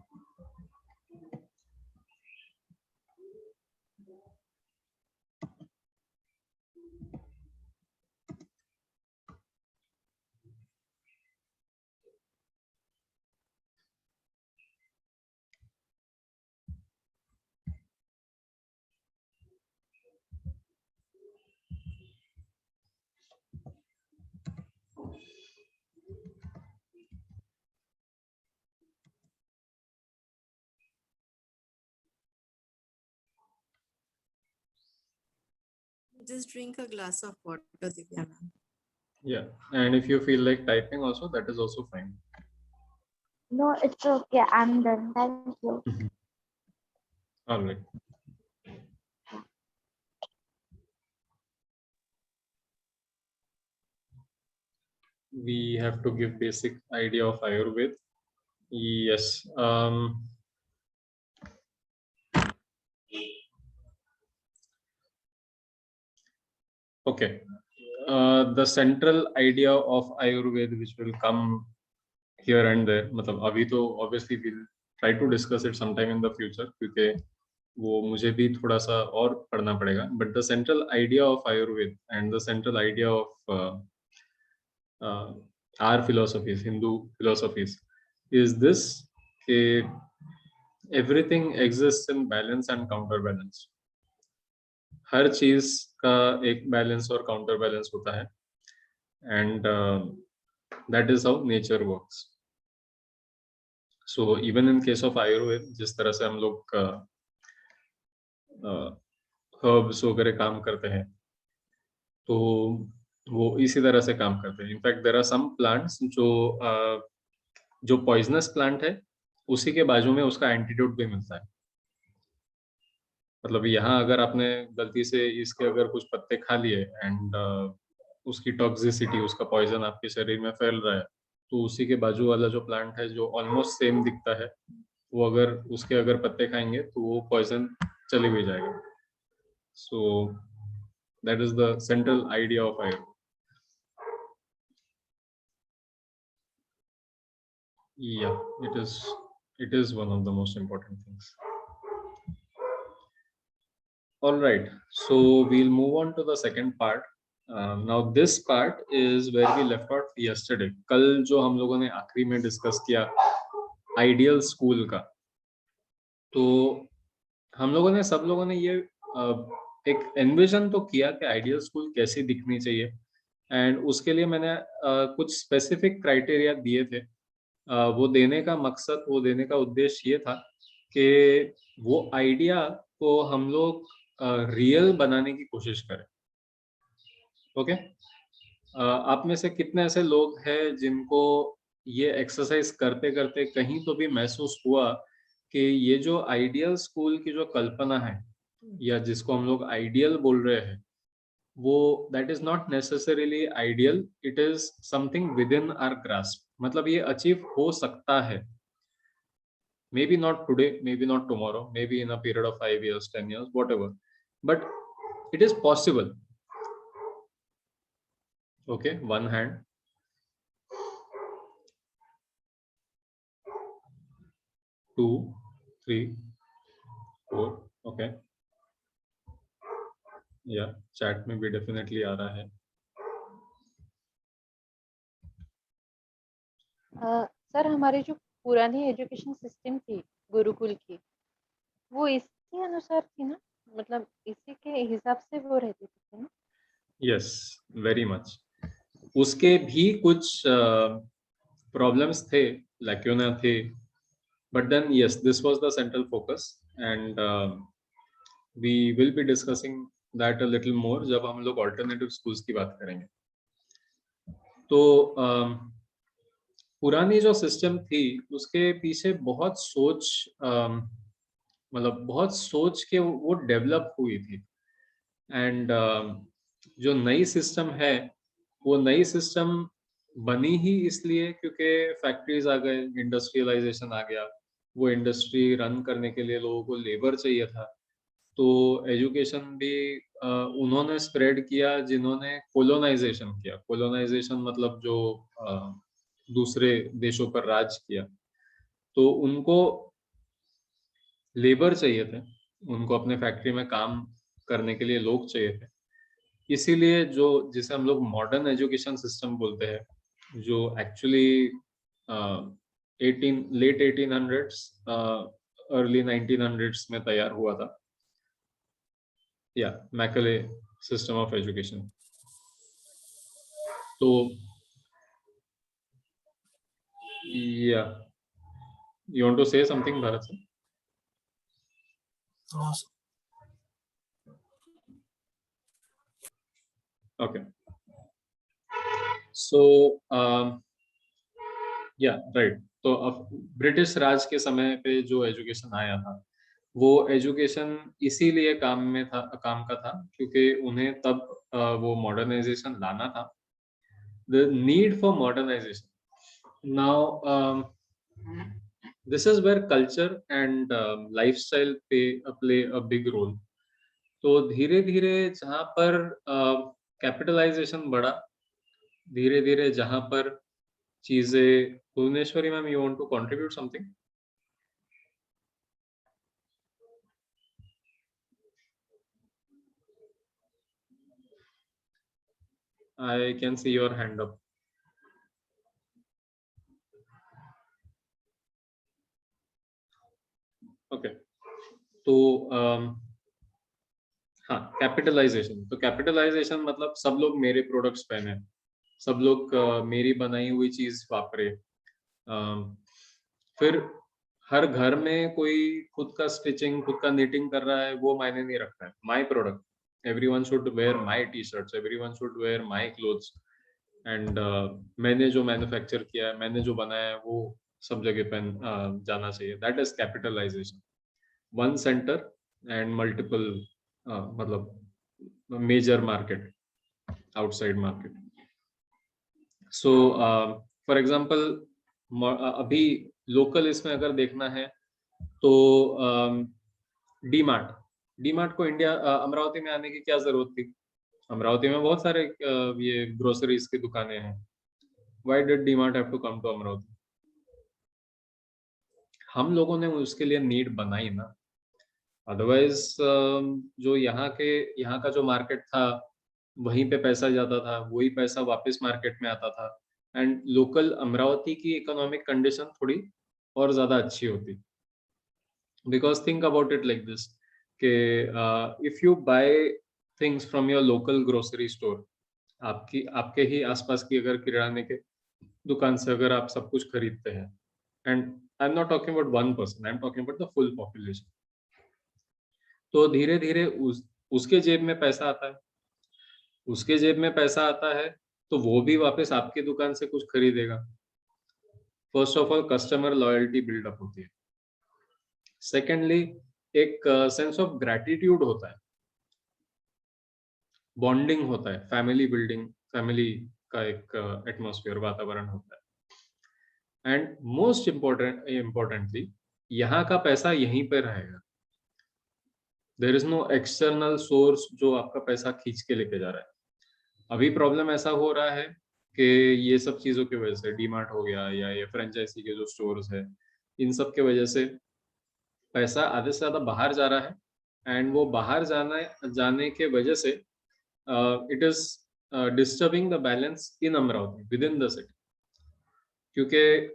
Just drink a glass of water, Divya ma'am. Yeah, and if you feel like typing also, that is also fine. No, it's okay. I'm done. Thank you. All right. We have to give basic idea of Ayurveda. Yes. Okay. The central idea of Ayurveda, which will come here and there, मतलब अभी तो obviously we'll try to discuss it sometime in the future, क्योंकि वो मुझे भी थोड़ा सा और पढ़ना पड़ेगा. But the central idea of Ayurveda and the central idea of our philosophies, Hindu philosophies, is this: कि everything exists in balance and counterbalance. हर चीज का एक बैलेंस और काउंटर बैलेंस होता है, and that is how nature works. So even in case of Ayurveda, जिस तरह से हम लोग हर्ब्स वगैरह काम करते हैं, तो वो इसी तरह से काम करते हैं. In fact there are some plants जो पॉइजनस प्लांट है, उसी के बाजू में उसका एंटीडोट भी मिलता है. मतलब यहाँ अगर आपने गलती से इसके अगर कुछ पत्ते खा लिए एंड उसकी टॉक्सिसिटी, उसका पॉइजन आपके शरीर में फैल रहा है, तो उसी के बाजू वाला जो प्लांट है जो ऑलमोस्ट सेम दिखता है, वो अगर उसके अगर पत्ते खाएंगे तो वो पॉइजन चले भी जाएगा. So that is the central idea of Ayurveda. Yeah, it is one of the most important things. All right, so we'll move on to the second part. Now this part is where we left out yesterday. कल जो हम लोगों ने आखिरी में discuss किया ideal school का, तो हम लोगों ने सब लोगों ने ये एक एनविजन तो किया कि आइडियल स्कूल कैसी दिखनी चाहिए, एंड उसके लिए मैंने कुछ स्पेसिफिक क्राइटेरिया दिए थे. वो देने का मकसद, वो देने का उद्देश्य ये था कि वो आइडिया को हम लोग रियल बनाने की कोशिश करें. ओके, आप में से कितने ऐसे लोग हैं जिनको ये एक्सरसाइज करते करते कहीं तो भी महसूस हुआ कि ये जो आइडियल स्कूल की जो कल्पना है, या जिसको हम लोग आइडियल बोल रहे हैं, वो that is not necessarily ideal, it is something within our grasp. मतलब ये अचीव हो सकता है, maybe not today, maybe not tomorrow, maybe in a period of 5 years, 10 years, whatever, but it is possible. Okay, one hand. 2, 3, 4. Okay, या chat में भी definitely आ रहा है. सर हमारी जो पुरानी एजुकेशन सिस्टम थी गुरुकुल की, वो इसी अनुसार थी ना, मतलब इसी के हिसाब से वो रहती थी ना? Yes, very much. उसके भी कुछ प्रॉब्लम्स थे, लैक्यूना थे, but then yes, this was the central focus, and we will be discussing that a little more जब हम लोग अल्टरनेटिव स्कूल्स की बात करेंगे. तो पुरानी जो सिस्टम थी उसके पीछे बहुत सोच, मतलब बहुत सोच के वो डेवलप हुई थी. एंड जो नई सिस्टम है, वो नई सिस्टम बनी ही इसलिए क्योंकि फैक्ट्रीज आ गए, इंडस्ट्रियलाइजेशन आ गया. वो इंडस्ट्री रन करने के लिए लोगों को लेबर चाहिए था. तो एजुकेशन भी उन्होंने स्प्रेड किया जिन्होंने कोलोनाइजेशन किया. कोलोनाइजेशन मतलब जो दूसरे देशों पर राज किया, तो उनको लेबर चाहिए थे, उनको अपने फैक्ट्री में काम करने के लिए लोग चाहिए थे. इसीलिए जो जिसे हम लोग मॉडर्न एजुकेशन सिस्टम बोलते हैं, जो actually let 1800s early 1900s में तैयार हुआ था, या मैकले सिस्टम ऑफ एजुकेशन. तो या you want to say something, Bharat sir? Okay. सो या राइट, तो अब ब्रिटिश राज के समय पे जो एजुकेशन आया था, वो एजुकेशन इसीलिए काम का था क्योंकि उन्हें तब वो मॉडर्नाइजेशन लाना था, the need for modernisation. Now this is where culture and lifestyle play a big role। तो धीरे धीरे जहाँ पर कैपिटलाइजेशन बढ़ा, धीरे धीरे जहाँ पर चीजें, Bhubaneswari ma'am, you want to contribute something? I can see your hand up. Okay, तो हाँ, कैपिटलाइजेशन। तो कैपिटलाइजेशन मतलब सब लोग मेरे प्रोडक्ट्स पहने, सब लोग मेरी बनाई हुई चीज वापरे। फिर हर घर में कोई खुद का स्टिचिंग, खुद का निटिंग कर रहा है, वो मायने नहीं रखता है। My product, everyone should wear my t-shirts, everyone should wear my clothes, and मैंने जो मैन्युफैक्चर किया है, मैंने जो बनाया है, वो सब जगह पे जाना चाहिए। That is capitalisation. One centre and multiple, मतलब major market, outside market. So for example, अभी लोकल इसमें अगर देखना है तो डी मार्ट को इंडिया, अमरावती में आने की क्या जरूरत थी? अमरावती में बहुत सारे ये ग्रोसरीज की दुकानें हैं। Why did D Mart have to come to Amravati? हम लोगों ने उसके लिए नीड बनाई ना। अदरवाइज जो यहाँ का जो मार्केट था, वहीं पे पैसा जाता था, वही पैसा वापस मार्केट में आता था, एंड लोकल अमरावती की इकोनॉमिक कंडीशन थोड़ी और ज्यादा अच्छी होती। Because think about it like this कि if you buy things from your local grocery store, आपके ही आसपास की अगर किराने के दुकान से अगर आप सब कुछ खरीदते हैं, and I am not talking about one person, I am talking about the full population, तो धीरे धीरे उसके जेब में पैसा आता है, उसके जेब में पैसा आता है तो वो भी वापस आपकी दुकान से कुछ खरीदेगा। First of all customer loyalty buildup होती है। सेकेंडली, एक सेंस ऑफ ग्रैटिट्यूड होता है, बॉन्डिंग होता है, फैमिली बिल्डिंग, फैमिली का एक एटमॉस्फेयर, वातावरण होता है। एंड मोस्ट इम्पोर्टेंटली, यहाँ का पैसा यहीं पे रहेगा। There is no external source जो आपका पैसा खींच के लेके जा रहा है। अभी प्रॉब्लम ऐसा हो रहा है कि ये सब चीजों की वजह से, डी मार्ट हो गया या ये फ्रेंचाइजी के जो स्टोर्स है, इन सब के वजह से पैसा आधे से ज्यादा बाहर जा रहा है, एंड वो बाहर जाने के वजह से it is disturbing the balance in Amravati, with in the city. क्योंकि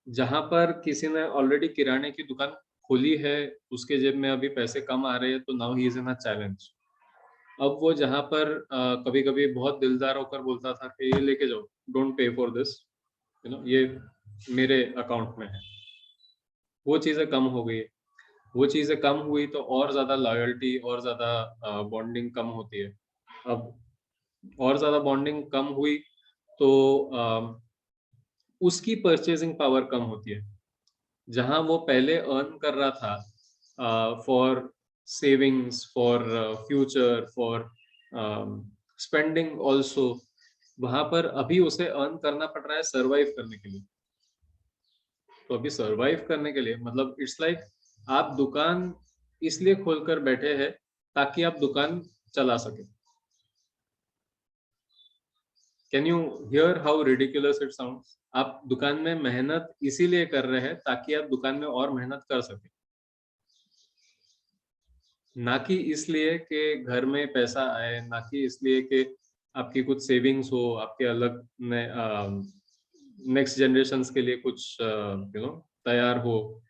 जहां पर किसी ने ऑलरेडी किराने की दुकान खोली है, उसके जेब में अभी पैसे कम आ रहे हैं, तो now he is in a challenge. अब वो जहां पर कभी कभी बहुत दिलदार होकर बोलता था कि ये लेके जाओ, don't pay for this, you know, ये मेरे अकाउंट में है, वो चीजें कम हो गई। वो चीजें कम हुई तो और ज्यादा लॉयल्टी और ज्यादा बॉन्डिंग कम होती है। अब और ज्यादा बॉन्डिंग कम हुई तो उसकी परचेजिंग पावर कम होती है। जहां वो पहले अर्न कर रहा था for savings, for future, for spending also, वहां पर अभी उसे अर्न करना पड़ रहा है सर्वाइव करने के लिए। तो अभी सर्वाइव करने के लिए मतलब इट्स लाइक आप दुकान इसलिए खोलकर बैठे हैं ताकि आप दुकान चला सके। Can you here how ridiculous it sounds? आप दुकान में मेहनत इसीलिए कर रहे हैं ताकि आप दुकान में और मेहनत कर सके, ना कि इसलिए कि घर में पैसा आए, ना कि इसलिए कि आपकी कुछ सेविंग्स हो, आपके अलग नेक्स्ट जनरेशंस के लिए कुछ तैयार हो।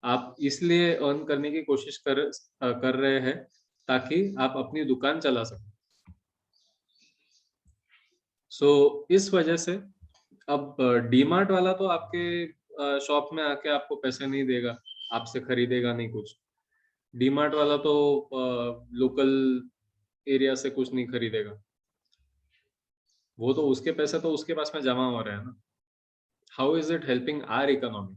आप इसलिए अर्न करने की कोशिश कर रहे हैं ताकि आप अपनी दुकान चला सकें। सो इस वजह से अब डीमार्ट वाला तो आपके शॉप में आके आपको पैसे नहीं देगा, आपसे खरीदेगा नहीं कुछ। डीमार्ट वाला तो लोकल एरिया से कुछ नहीं खरीदेगा। वो तो उसके पैसे तो उसके पास में जमा हो रहे हैं ना. How is it helping our economy?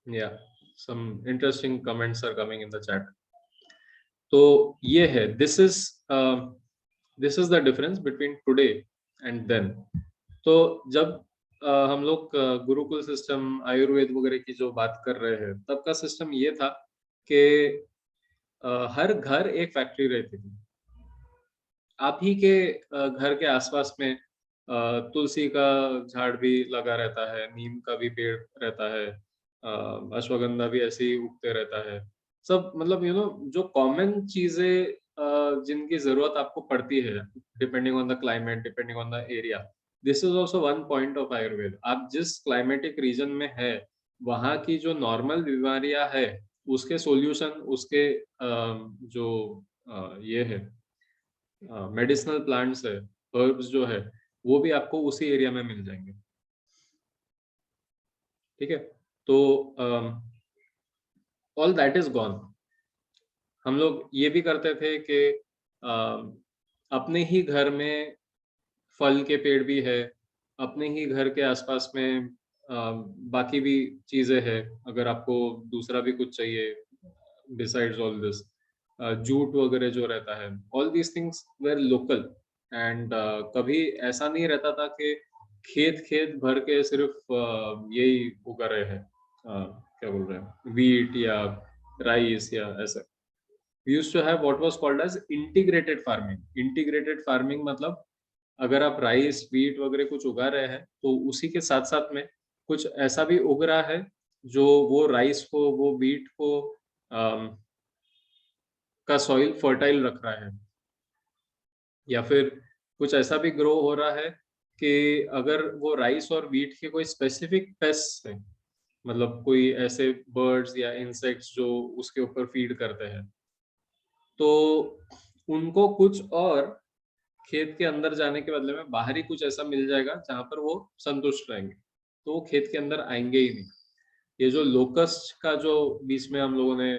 Yeah, some interesting comments are coming in the chat. तो ये है, this is the difference between today and then. तो जब हम लोग गुरुकुल सिस्टम, आयुर्वेद वगैरह की जो बात कर रहे हैं, तब का सिस्टम ये था कि हर घर एक फैक्ट्री रहती थी. आप ही के घर के आसपास में तुलसी का झाड़ भी लगा रहता है, नीम का भी पेड़ रहता है, अश्वगंधा भी ऐसे ही उगते रहता है. सब मतलब जो कॉमन चीजें जिनकी जरूरत आपको पड़ती है depending on the climate, depending on the area. This is also one point of Ayurveda. आप जिस क्लाइमेटिक रीजन में है, वहाँ की जो नॉर्मल बीमारियां है, उसके सॉल्यूशन, उसके जो ये है मेडिसिनल प्लांट्स है, हर्ब्स जो है, वो भी आपको उसी एरिया में मिल जाएंगे. ठीक है. तो ऑल दैट इज गॉन. हम लोग ये भी करते थे कि अपने ही घर में फल के पेड़ भी है, अपने ही घर के आसपास में बाकी भी चीजें हैं. अगर आपको दूसरा भी कुछ चाहिए बिसाइड्स ऑल दिस, जूट वगैरह जो रहता है, all these things were local. And कभी ऐसा नहीं रहता था कि खेत भर के सिर्फ यही उगा रहे हैं, क्या बोल रहे हैं, वीट या राइस या ऐसा. We used to have what was called as integrated farming. Integrated farming मतलब अगर आप राइस, वीट वगैरह कुछ उगा रहे हैं, तो उसी के साथ साथ में कुछ ऐसा भी उग रहा है जो वो राइस को, वो वीट को का सॉइल फर्टाइल रख रहा है. या फिर कुछ ऐसा भी ग्रो हो रहा है कि अगर वो राइस और वीट के कोई स्पेसिफिक पेस्ट है, मतलब कोई ऐसे बर्ड्स या इंसेक्ट्स जो उसके ऊपर फीड करते हैं, तो उनको कुछ और खेत के अंदर जाने के बदले में बाहर ही कुछ ऐसा मिल जाएगा जहां पर वो संतुष्ट रहेंगे, तो वो खेत के अंदर आएंगे ही नहीं. ये जो लोकस्ट का जो बीच में हम लोगों ने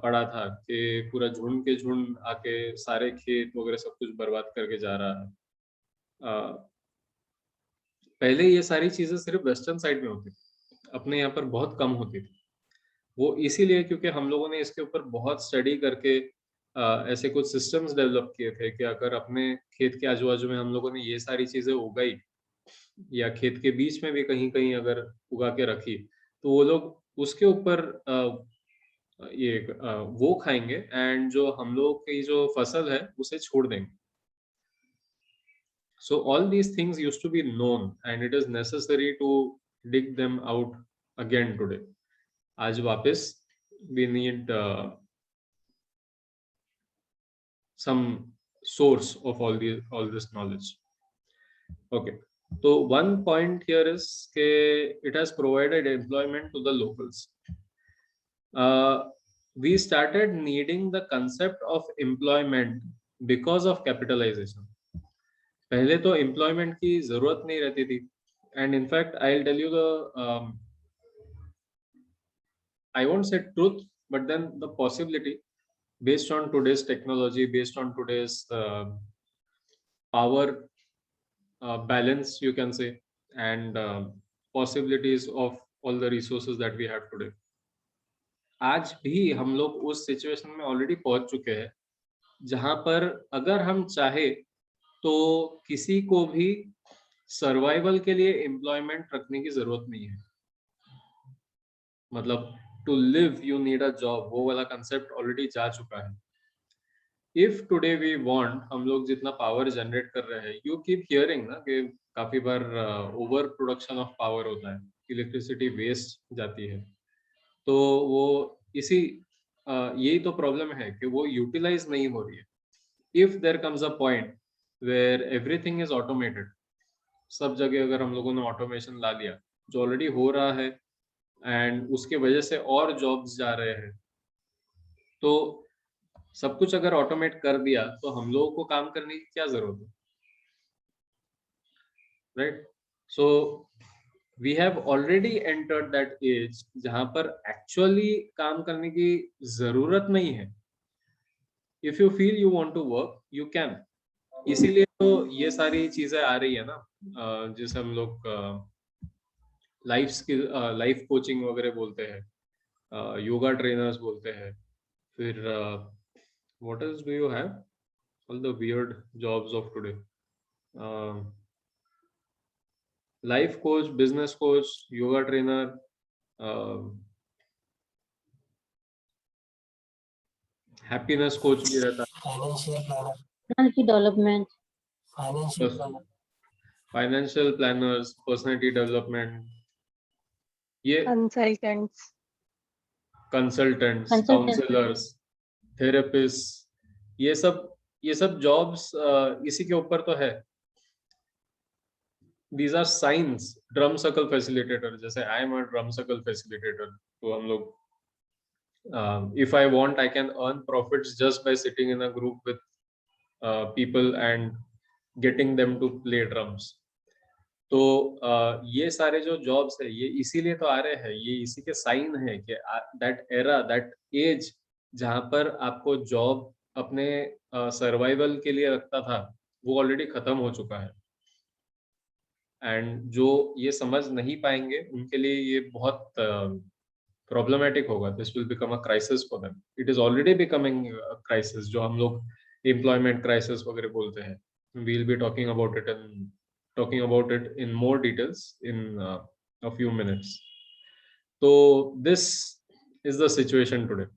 पढ़ा था कि पूरा झुंड के झुंड आके सारे खेत वगैरह सब कुछ बर्बाद करके जा रहा है. पहले ये सारी चीजें सिर्फ वेस्टर्न साइड में होती थी, अपने यहाँ पर बहुत कम होती थी. वो इसीलिए क्योंकि हम लोगों ने इसके ऊपर बहुत स्टडी करके ऐसे कुछ सिस्टम्स डेवलप किए थे कि अगर अपने खेत के आजू बाजू में हम लोगों ने ये सारी चीजें उगाई, या खेत के बीच में भी कहीं कहीं अगर उगा के रखी, तो वो लोग उसके ऊपर वो खाएंगे, एंड जो हम लोग की जो फसल है उसे छोड़ देंगे. So all these things used to be known, and it is necessary to dig them out again today. आज वापस we need some source of all this knowledge. Okay, so one point here is that it has provided employment to the locals. We started needing the concept of employment because of capitalization. पहले तो employment की जरूरत नहीं रहती थी. And in fact I will tell you the, I won't say truth, but then the possibility based on today's technology, based on today's power balance, you can say, and possibilities of all the resources that we have today. आज भी हम लोग उस situation में already पहुंच चुके हैं जहां पर अगर हम चाहे तो किसी को भी सर्वाइवल के लिए एम्प्लॉयमेंट रखने की जरूरत नहीं है. मतलब to live you need a job, वो वाला कंसेप्ट ऑलरेडी जा चुका है. इफ टुडे वी वांट, हम लोग जितना पावर जनरेट कर रहे हैं, यू कीप हियरिंग ना कि काफी बार ओवर प्रोडक्शन ऑफ पावर होता है, इलेक्ट्रिसिटी वेस्ट जाती है. तो वो यही तो प्रॉब्लम है कि वो यूटिलाइज नहीं हो रही है. If there comes a point where everything is automated, सब जगह अगर हम लोगों ने ऑटोमेशन ला लिया, जो ऑलरेडी हो रहा है, एंड उसके वजह से और जॉब्स जा रहे हैं, तो सब कुछ अगर ऑटोमेट कर दिया तो हम लोगों को काम करने की क्या जरूरत है, right? So we have already entered that age जहां पर एक्चुअली काम करने की जरूरत नहीं है. If you feel you want to work, you can. इसीलिए तो ये सारी चीजें आ रही है ना, जिसे हम लोग लाइफ स्किल, लाइफ कोचिंग वगैरह बोलते हैं, योगा ट्रेनर्स बोलते हैं, फिर what else do you have? All the weird jobs of today. Life coach, business coach, yoga trainer, happiness coach भी रहता है, Financial planner. Personality development. Financial planner. financial planners, personality development, ये consultants. consultants, Consultants. counselors, therapists, ये सब jobs इसी के ऊपर तो है. These are signs. Drum circle facilitator, जैसे I am a drum circle facilitator, तो हम लोग if I want, I can earn profits just by sitting in a group with people and getting them to play drums. तो ये सारे जो jobs है ये इसीलिए तो आ रहे हैं, ये इसी के साइन है कि दैट एरा, दैट एज जहाँ पर आपको जॉब अपने सर्वाइवल के लिए रखता था वो ऑलरेडी खत्म हो चुका है. एंड जो ये समझ नहीं पाएंगे उनके लिए ये बहुत प्रॉब्लमेटिक होगा. This will become a crisis for them. It is already becoming a crisis, जो हम लोग एम्प्लॉयमेंट क्राइसिस वगैरह बोलते हैं. We will be talking about it in more details in a few minutes. So this is the situation today,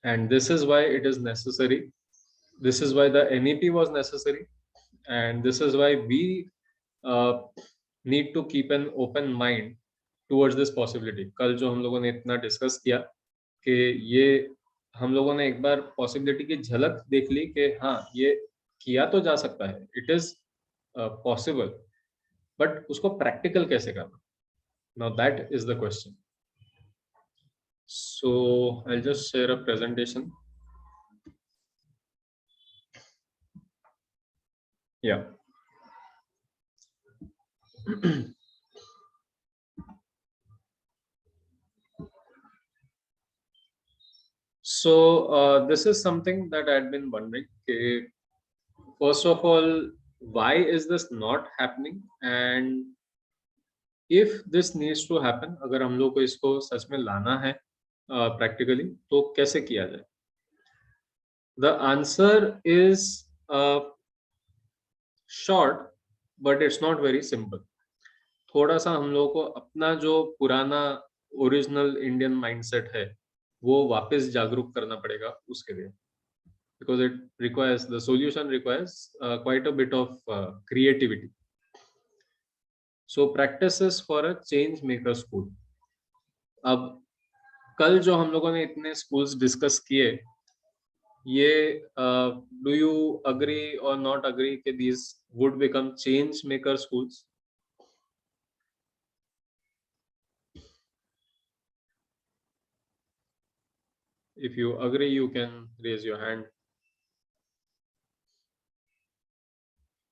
and this is why it is necessary. This is why the NEP was necessary, and this is why we need to keep an open mind towards this possibility. कल जो हम लोगों ने इतना discuss किया कि ये हम लोगों ने एक बार पॉसिबिलिटी की झलक देख ली कि हाँ ये किया तो जा सकता है, इट इज पॉसिबल, बट उसको प्रैक्टिकल कैसे करना. Now that is the question. So I just share a presentation. या so this is something that I had been wondering. First of all, why is this not happening, and if this needs to happen, अगर हम लोग को इसको सच में लाना है practically तो कैसे किया जाए. The answer is short, but it's not very simple. थोड़ा सा हम लोग को अपना जो पुराना ओरिजिनल इंडियन माइंडसेट है वो वापस जागरूक करना पड़ेगा उसके लिए, because it requires, the solution requires quite a bit of creativity. So practices for a change maker school. अब कल जो हम लोगों ने इतने schools discuss किए, ये do you agree or not agree कि these would become change maker schools? If you agree, you can raise your hand.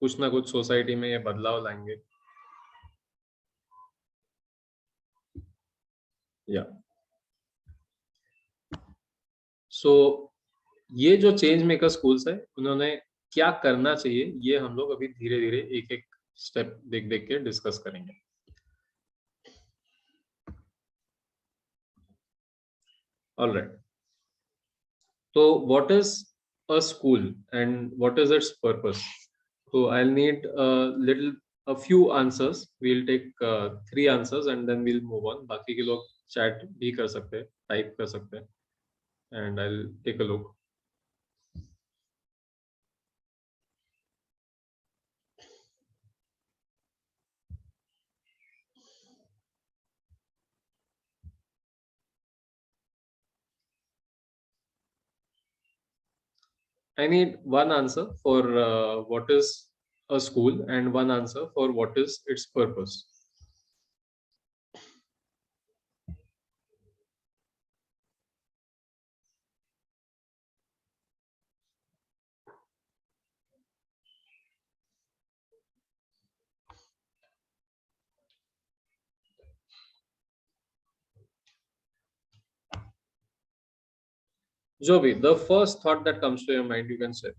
कुछ ना कुछ सोसाइटी में ये बदलाव लाएंगे. या सो ये जो चेंज मेकर स्कूल्स है उन्होंने क्या करना चाहिए ये हम लोग अभी धीरे धीरे एक एक स्टेप देख देख के डिस्कस करेंगे. ऑलराइट, तो what is a school and what is it's purpose. So I'll need a few answers. We'll take 3 answers and then we'll move on. बाकी के लोग chat भी कर सकते हैं, type कर सकते हैं, and I'll take a look. I need one answer for what is a school and one answer for what is its purpose. Joby, the first thought that comes to your mind, you can say.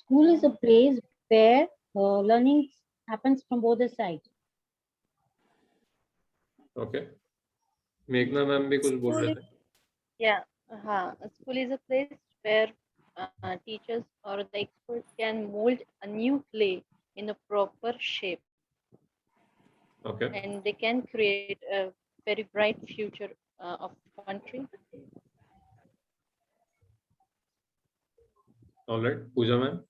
school is a place where learning happens from both the sides. Okay, मेघना ma'am भी कुछ बोल School रहे is- थे. Yeah, school is a place where teachers or the experts can mold a new clay in a proper shape, okay, and they can create a very bright future of country. Alright. Pooja ma'am.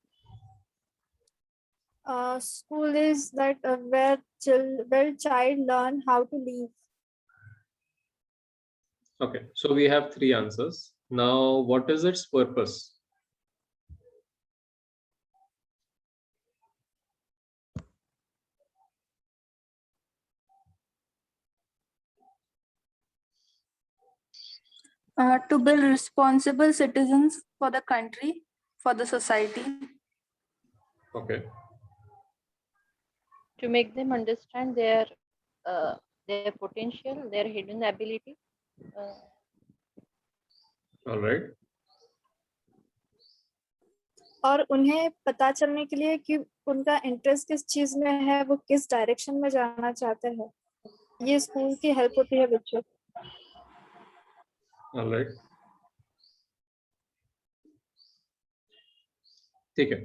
School is that where child learn how to live. Okay, so we have 3 answers. Now, what is its purpose? To build responsible citizens for the country, for the society. Okay, To make them understand their potential, their hidden ability. all right. और उन्हें पता चलने के लिए कि उनका interest किस चीज में है, वो किस डायरेक्शन में जाना चाहते हैं, ये स्कूल की हेल्प होती है बच्चों. All right. ठीक है.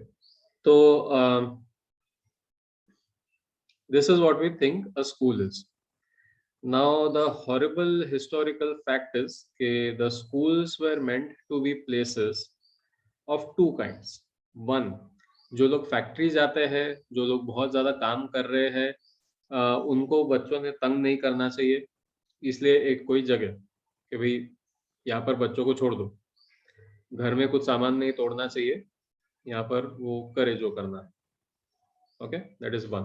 तो this is what we think a school is. Now, the horrible historical fact is that the schools were meant to be places of 2 kinds. One, जो लोग फैक्ट्री जाते हैं, जो लोग बहुत ज्यादा काम कर रहे हैं, उनको बच्चों ने तंग नहीं करना चाहिए, इसलिए एक कोई जगह कि भाई यहाँ पर बच्चों को छोड़ दो, घर में कुछ सामान नहीं तोड़ना चाहिए, यहाँ पर वो करे जो करना है. Okay, that is one.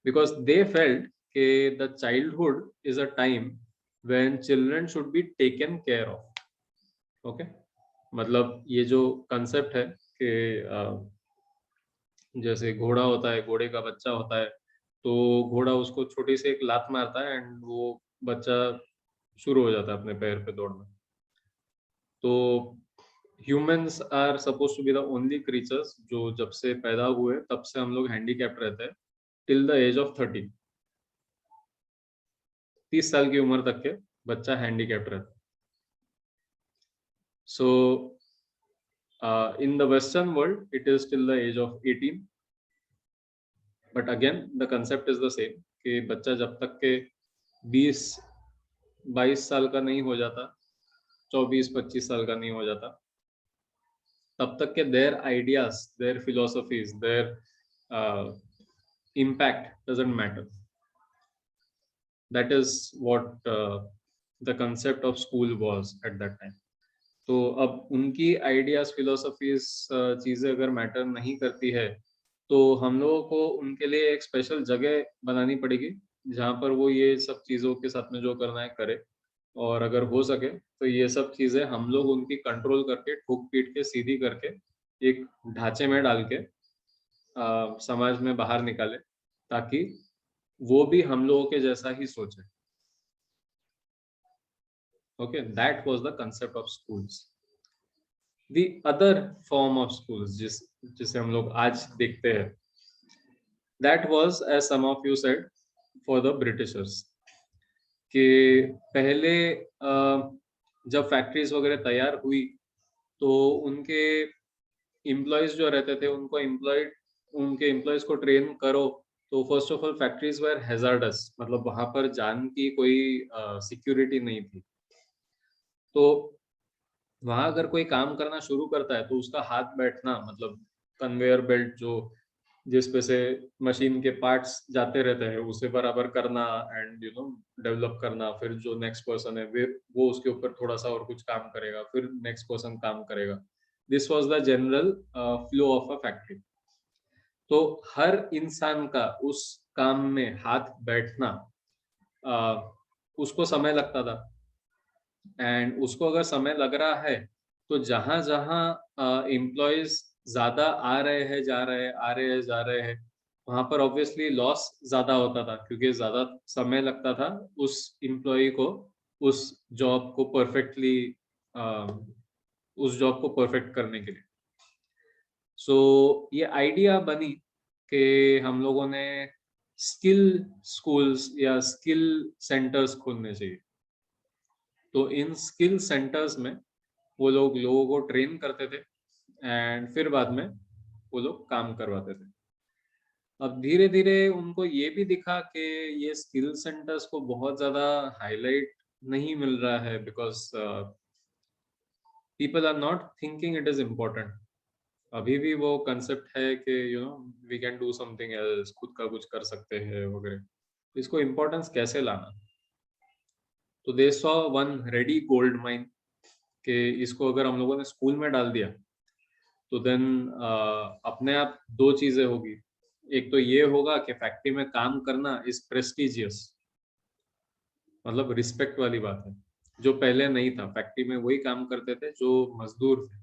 Because they felt कि the childhood is a time when children should be taken care of. Okay, मतलब ये जो कंसेप्ट है कि जैसे घोड़ा होता है, घोड़े का बच्चा होता है, तो घोड़ा उसको छोटी सी एक लात मारता है एंड वो बच्चा शुरू हो जाता है अपने पैर पे दौड़ना. तो humans are suppose to be the only creatures जो जब से पैदा हुए तब से हम लोग हैंडीकैप्ड रहते हैं टिल द एज ऑफ 30. 30 साल की उम्र तक के बच्चा हैंडीकैप्ड रहता है. सो in the Western world it is till the age of 18, but again the concept is the same कि बच्चा जब तक के 20-22 साल का नहीं हो जाता, 24-25 साल का नहीं हो जाता, तब तक के their ideas, their philosophies, their impact doesn't matter. That is what the concept of school was at that time. तो अब उनकी आइडियाज, फिलोसफीज, चीजें अगर मैटर नहीं करती है तो हम लोगों को उनके लिए एक स्पेशल जगह बनानी पड़ेगी जहाँ पर वो ये सब चीजों के साथ में जो करना है करे. और अगर हो सके तो ये सब चीजें हम लोग उनकी कंट्रोल करके, ठोक पीट के, सीधी करके एक ढांचे में डाल के समाज में बाहर निकाले ताकि वो भी हम लोगों के जैसा ही सोचे. Okay, that was the concept of schools. The other form of schools, जिसे हम लोग आज देखते हैं, that was, as some of you said, for the Britishers. कि पहले जब फैक्ट्रीज वगैरह तैयार हुई तो उनके एम्प्लॉयज जो रहते थे उनके एम्प्लॉयज को ट्रेन करो तो first of all factories were hazardous, मतलब वहां पर जान की कोई सिक्योरिटी नहीं थी. तो वहां अगर कोई काम करना शुरू करता है तो उसका हाथ बैठना, मतलब कन्वेयर बेल्ट जो जिस पे से मशीन के पार्ट्स जाते रहते हैं उसे बराबर करना एंड डेवलप करना, फिर जो नेक्स्ट पर्सन है वो उसके ऊपर थोड़ा सा और कुछ काम करेगा, फिर नेक्स्ट पर्सन काम करेगा. This was the general flow of a factory. तो हर इंसान का उस काम में हाथ बैठना उसको समय लगता था. एंड उसको अगर समय लग रहा है तो जहां जहां एम्प्लॉयज ज्यादा आ रहे हैं जा रहे हैं वहां पर ऑब्वियसली लॉस ज्यादा होता था क्योंकि ज्यादा समय लगता था उस एम्प्लॉय को उस जॉब को परफेक्ट करने के लिए. सो ये आइडिया बनी कि हम लोगों ने स्किल स्कूल्स या स्किल सेंटर्स खोलने चाहिए। तो इन स्किल सेंटर्स में वो लोगों को ट्रेन करते थे एंड फिर बाद में वो लोग काम करवाते थे। अब धीरे धीरे उनको ये भी दिखा कि ये स्किल सेंटर्स को बहुत ज्यादा हाईलाइट नहीं मिल रहा है because people are not thinking it is important. अभी भी वो कंसेप्ट है कि we can do something else, खुद का कुछ कर सकते हैं वगैरह। इसको इम्पोर्टेंस कैसे लाना? तो they saw one ready gold mine कि इसको अगर हम लोगों ने स्कूल में डाल दिया तो देन अपने आप दो चीजें होगी। एक तो ये होगा कि फैक्ट्री में काम करना इज प्रेस्टिजियस, मतलब रिस्पेक्ट वाली बात है, जो पहले नहीं था। फैक्ट्री में वही काम करते थे जो मजदूर थे।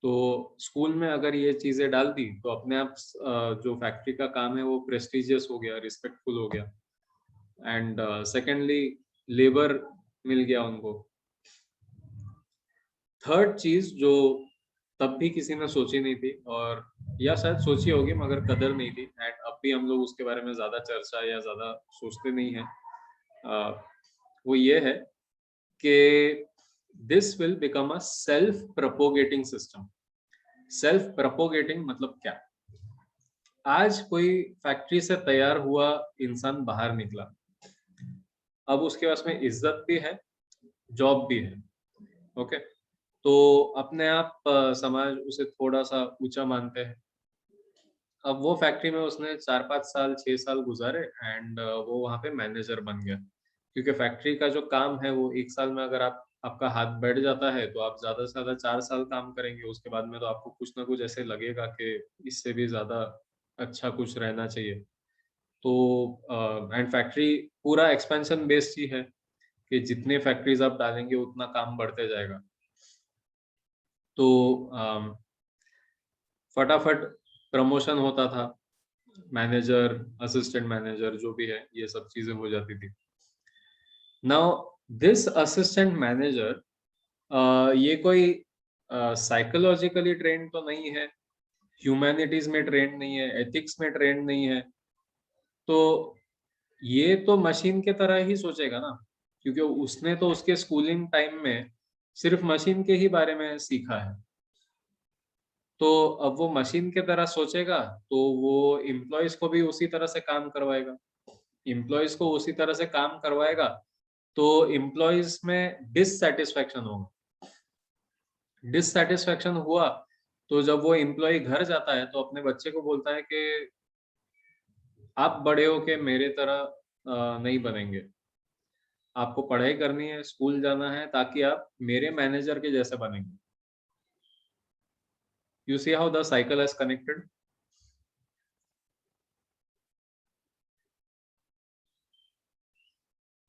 तो स्कूल में अगर ये चीजें डाल दी तो अपने आप जो फैक्ट्री का काम है वो प्रेस्टिजियस हो गया, रिस्पेक्टफुल हो गया। एंड सेकेंडली लेबर मिल गया उनको। थर्ड चीज जो तब भी किसी ने सोची नहीं थी, और या शायद सोची होगी मगर कदर नहीं थी, एंड अब भी हम लोग उसके बारे में ज्यादा चर्चा या ज्यादा सोचते नहीं है, वो ये है कि this will become a self propagating system. Self propagating मतलब क्या? आज कोई फैक्ट्री से तैयार हुआ इंसान बाहर निकला, अब उसके पास में इज्जत भी है, जॉब भी है, ओके? तो अपने आप समाज उसे थोड़ा सा ऊंचा मानते हैं। अब वो फैक्ट्री में उसने 4-5 साल 6 साल गुजारे एंड वो वहां पे मैनेजर बन गया। क्योंकि फैक्ट्री का जो काम है वो एक साल में अगर आपका हाथ बैठ जाता है तो आप ज्यादा से ज्यादा 4 साल काम करेंगे, उसके बाद में तो आपको कुछ ना कुछ ऐसे लगेगा कि इससे भी ज्यादा अच्छा कुछ रहना चाहिए। तो एंड फैक्ट्री पूरा एक्सपेंशन बेस्ड ही है कि जितने फैक्ट्रीज आप डालेंगे उतना काम बढ़ते जाएगा। तो फटाफट प्रमोशन होता था, मैनेजर, असिस्टेंट मैनेजर जो भी है, ये सब चीजें हो जाती थी। नाउ दिस असिस्टेंट मैनेजर ये कोई साइकोलॉजिकली ट्रेंड तो नहीं है, ह्यूमैनिटीज में ट्रेंड नहीं है, एथिक्स में ट्रेंड नहीं है, तो ये तो मशीन के तरह ही सोचेगा ना, क्योंकि उसने तो उसके स्कूलिंग टाइम में सिर्फ मशीन के ही बारे में सीखा है। तो अब वो मशीन के तरह सोचेगा तो वो एम्प्लॉयज को भी उसी तरह से काम करवाएगा। एम्प्लॉयज को उसी तरह से काम करवाएगा तो एम्प्लॉयज में डिससेटिस्फैक्शन होगा। डिससेटिस्फैक्शन हुआ तो जब वो एम्प्लॉय घर जाता है तो अपने बच्चे को बोलता है कि आप बड़े हो के मेरे तरह नहीं बनेंगे, आपको पढ़ाई करनी है, स्कूल जाना है, ताकि आप मेरे मैनेजर के जैसे बनेंगे। You see how the cycle is connected?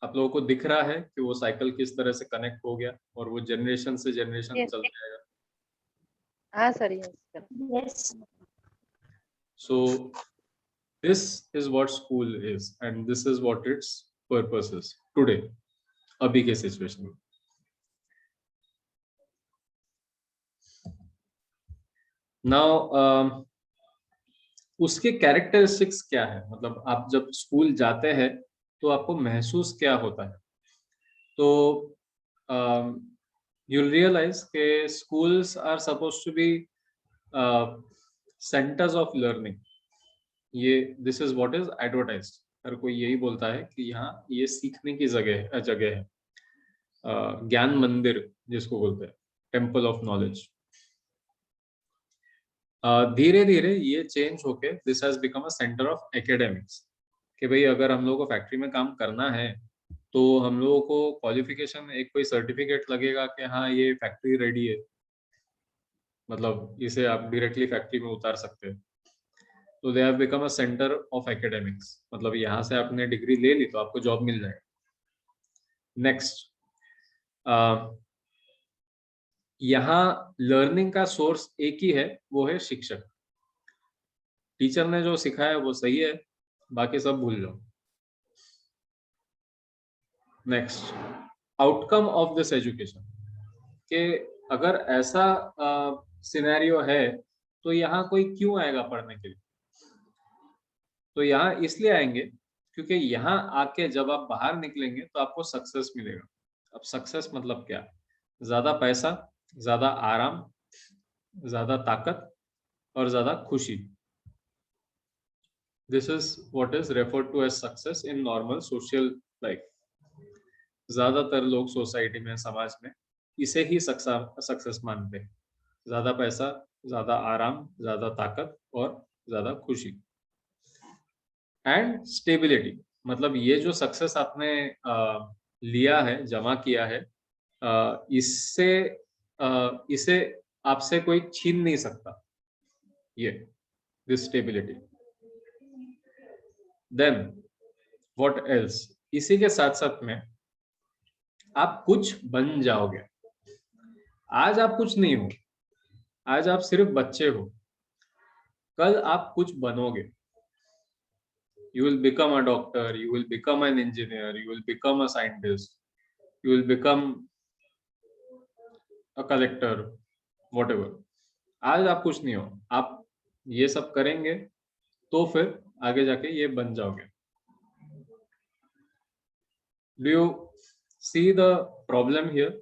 आप लोगों को दिख रहा है कि वो साइकिल किस तरह से कनेक्ट हो गया और वो जनरेशन से जनरेशन Yes. चल जाएगा। हाँ sir, yes sir. Yes. So this is what school is and this is what its purpose is today, अभी के सिचुएशन में। Now उसके कैरेक्टरिस्टिक्स क्या है, मतलब आप जब स्कूल जाते हैं तो आपको महसूस क्या होता है? तो you'll realize कि schools are supposed to be centers of learning. ये this is what is advertised. हर कोई यही बोलता है कि यहाँ ये सीखने की जगह है, ज्ञान मंदिर जिसको बोलते हैं, टेम्पल ऑफ नॉलेज। धीरे धीरे ये चेंज होके this has become a centre of academics कि भाई अगर हम लोगों को फैक्ट्री में काम करना है तो हम लोगों को क्वालिफिकेशन, एक कोई सर्टिफिकेट लगेगा कि हाँ ये फैक्ट्री रेडी है, मतलब इसे आप डायरेक्टली फैक्ट्री में उतार सकते हैं। तो they have become a centre of academics, मतलब यहाँ से आपने डिग्री ले ली तो आपको जॉब मिल जाएगा। नेक्स्ट, यहाँ लर्निंग का सोर्स एक ही है, वो है शिक्षक। टीचर ने जो सिखाया वो सही है, बाकी सब भूल जाओ। Next, outcome of this education, कि अगर ऐसा सिनेरियो है तो यहाँ कोई क्यों आएगा पढ़ने के लिए? तो यहाँ इसलिए आएंगे क्योंकि यहाँ आके जब आप बाहर निकलेंगे तो आपको सक्सेस मिलेगा। अब सक्सेस मतलब क्या? ज्यादा पैसा, ज्यादा आराम, ज्यादा ताकत और ज्यादा खुशी। This is what is referred to as success in normal social life. ज्यादातर लोग सोसाइटी में, समाज में इसे ही सक्सेस मानते हैं। ज्यादा पैसा, ज्यादा आराम, ज्यादा ताकत और ज्यादा खुशी। एंड स्टेबिलिटी, मतलब ये जो सक्सेस आपने लिया है, जमा किया है, इसे आपसे कोई छीन नहीं सकता, ये this stability. Then what else? इसी के साथ साथ में आप कुछ बन जाओगे। आज आप कुछ नहीं हो, आज आप सिर्फ बच्चे हो, कल आप कुछ बनोगे। You will become a doctor, you will become an engineer, you will become a scientist, you will become a collector, whatever. आज आप कुछ नहीं हो, आप ये सब करेंगे तो फिर आगे जाके ये बन जाओगे। Do you see the problem here?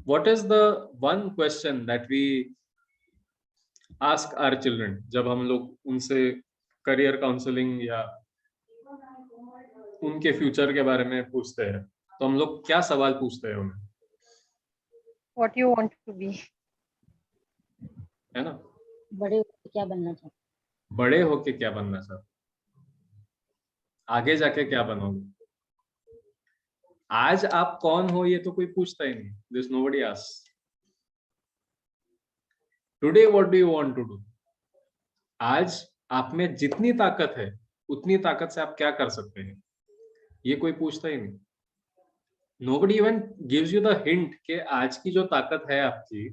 What is the one question that we ask our children जब हम लोग उनसे करियर काउंसलिंग या उनके फ्यूचर के बारे में पूछते हैं, तो हम लोग क्या सवाल पूछते हैं उन्हें? What you want to be? है ना? बड़े होके क्या बनना चाहते? बड़े होके क्या बनना चाहते? आगे जाके क्या बनोगे? आज आप कौन हो ये तो कोई पूछता ही नहीं। There's nobody asks. Today what do you want to do? आज आप में जितनी ताकत है उतनी ताकत से आप क्या कर सकते हैं, ये कोई पूछता ही नहीं। Nobody even gives you the hint कि आज की जो ताकत है आपकी,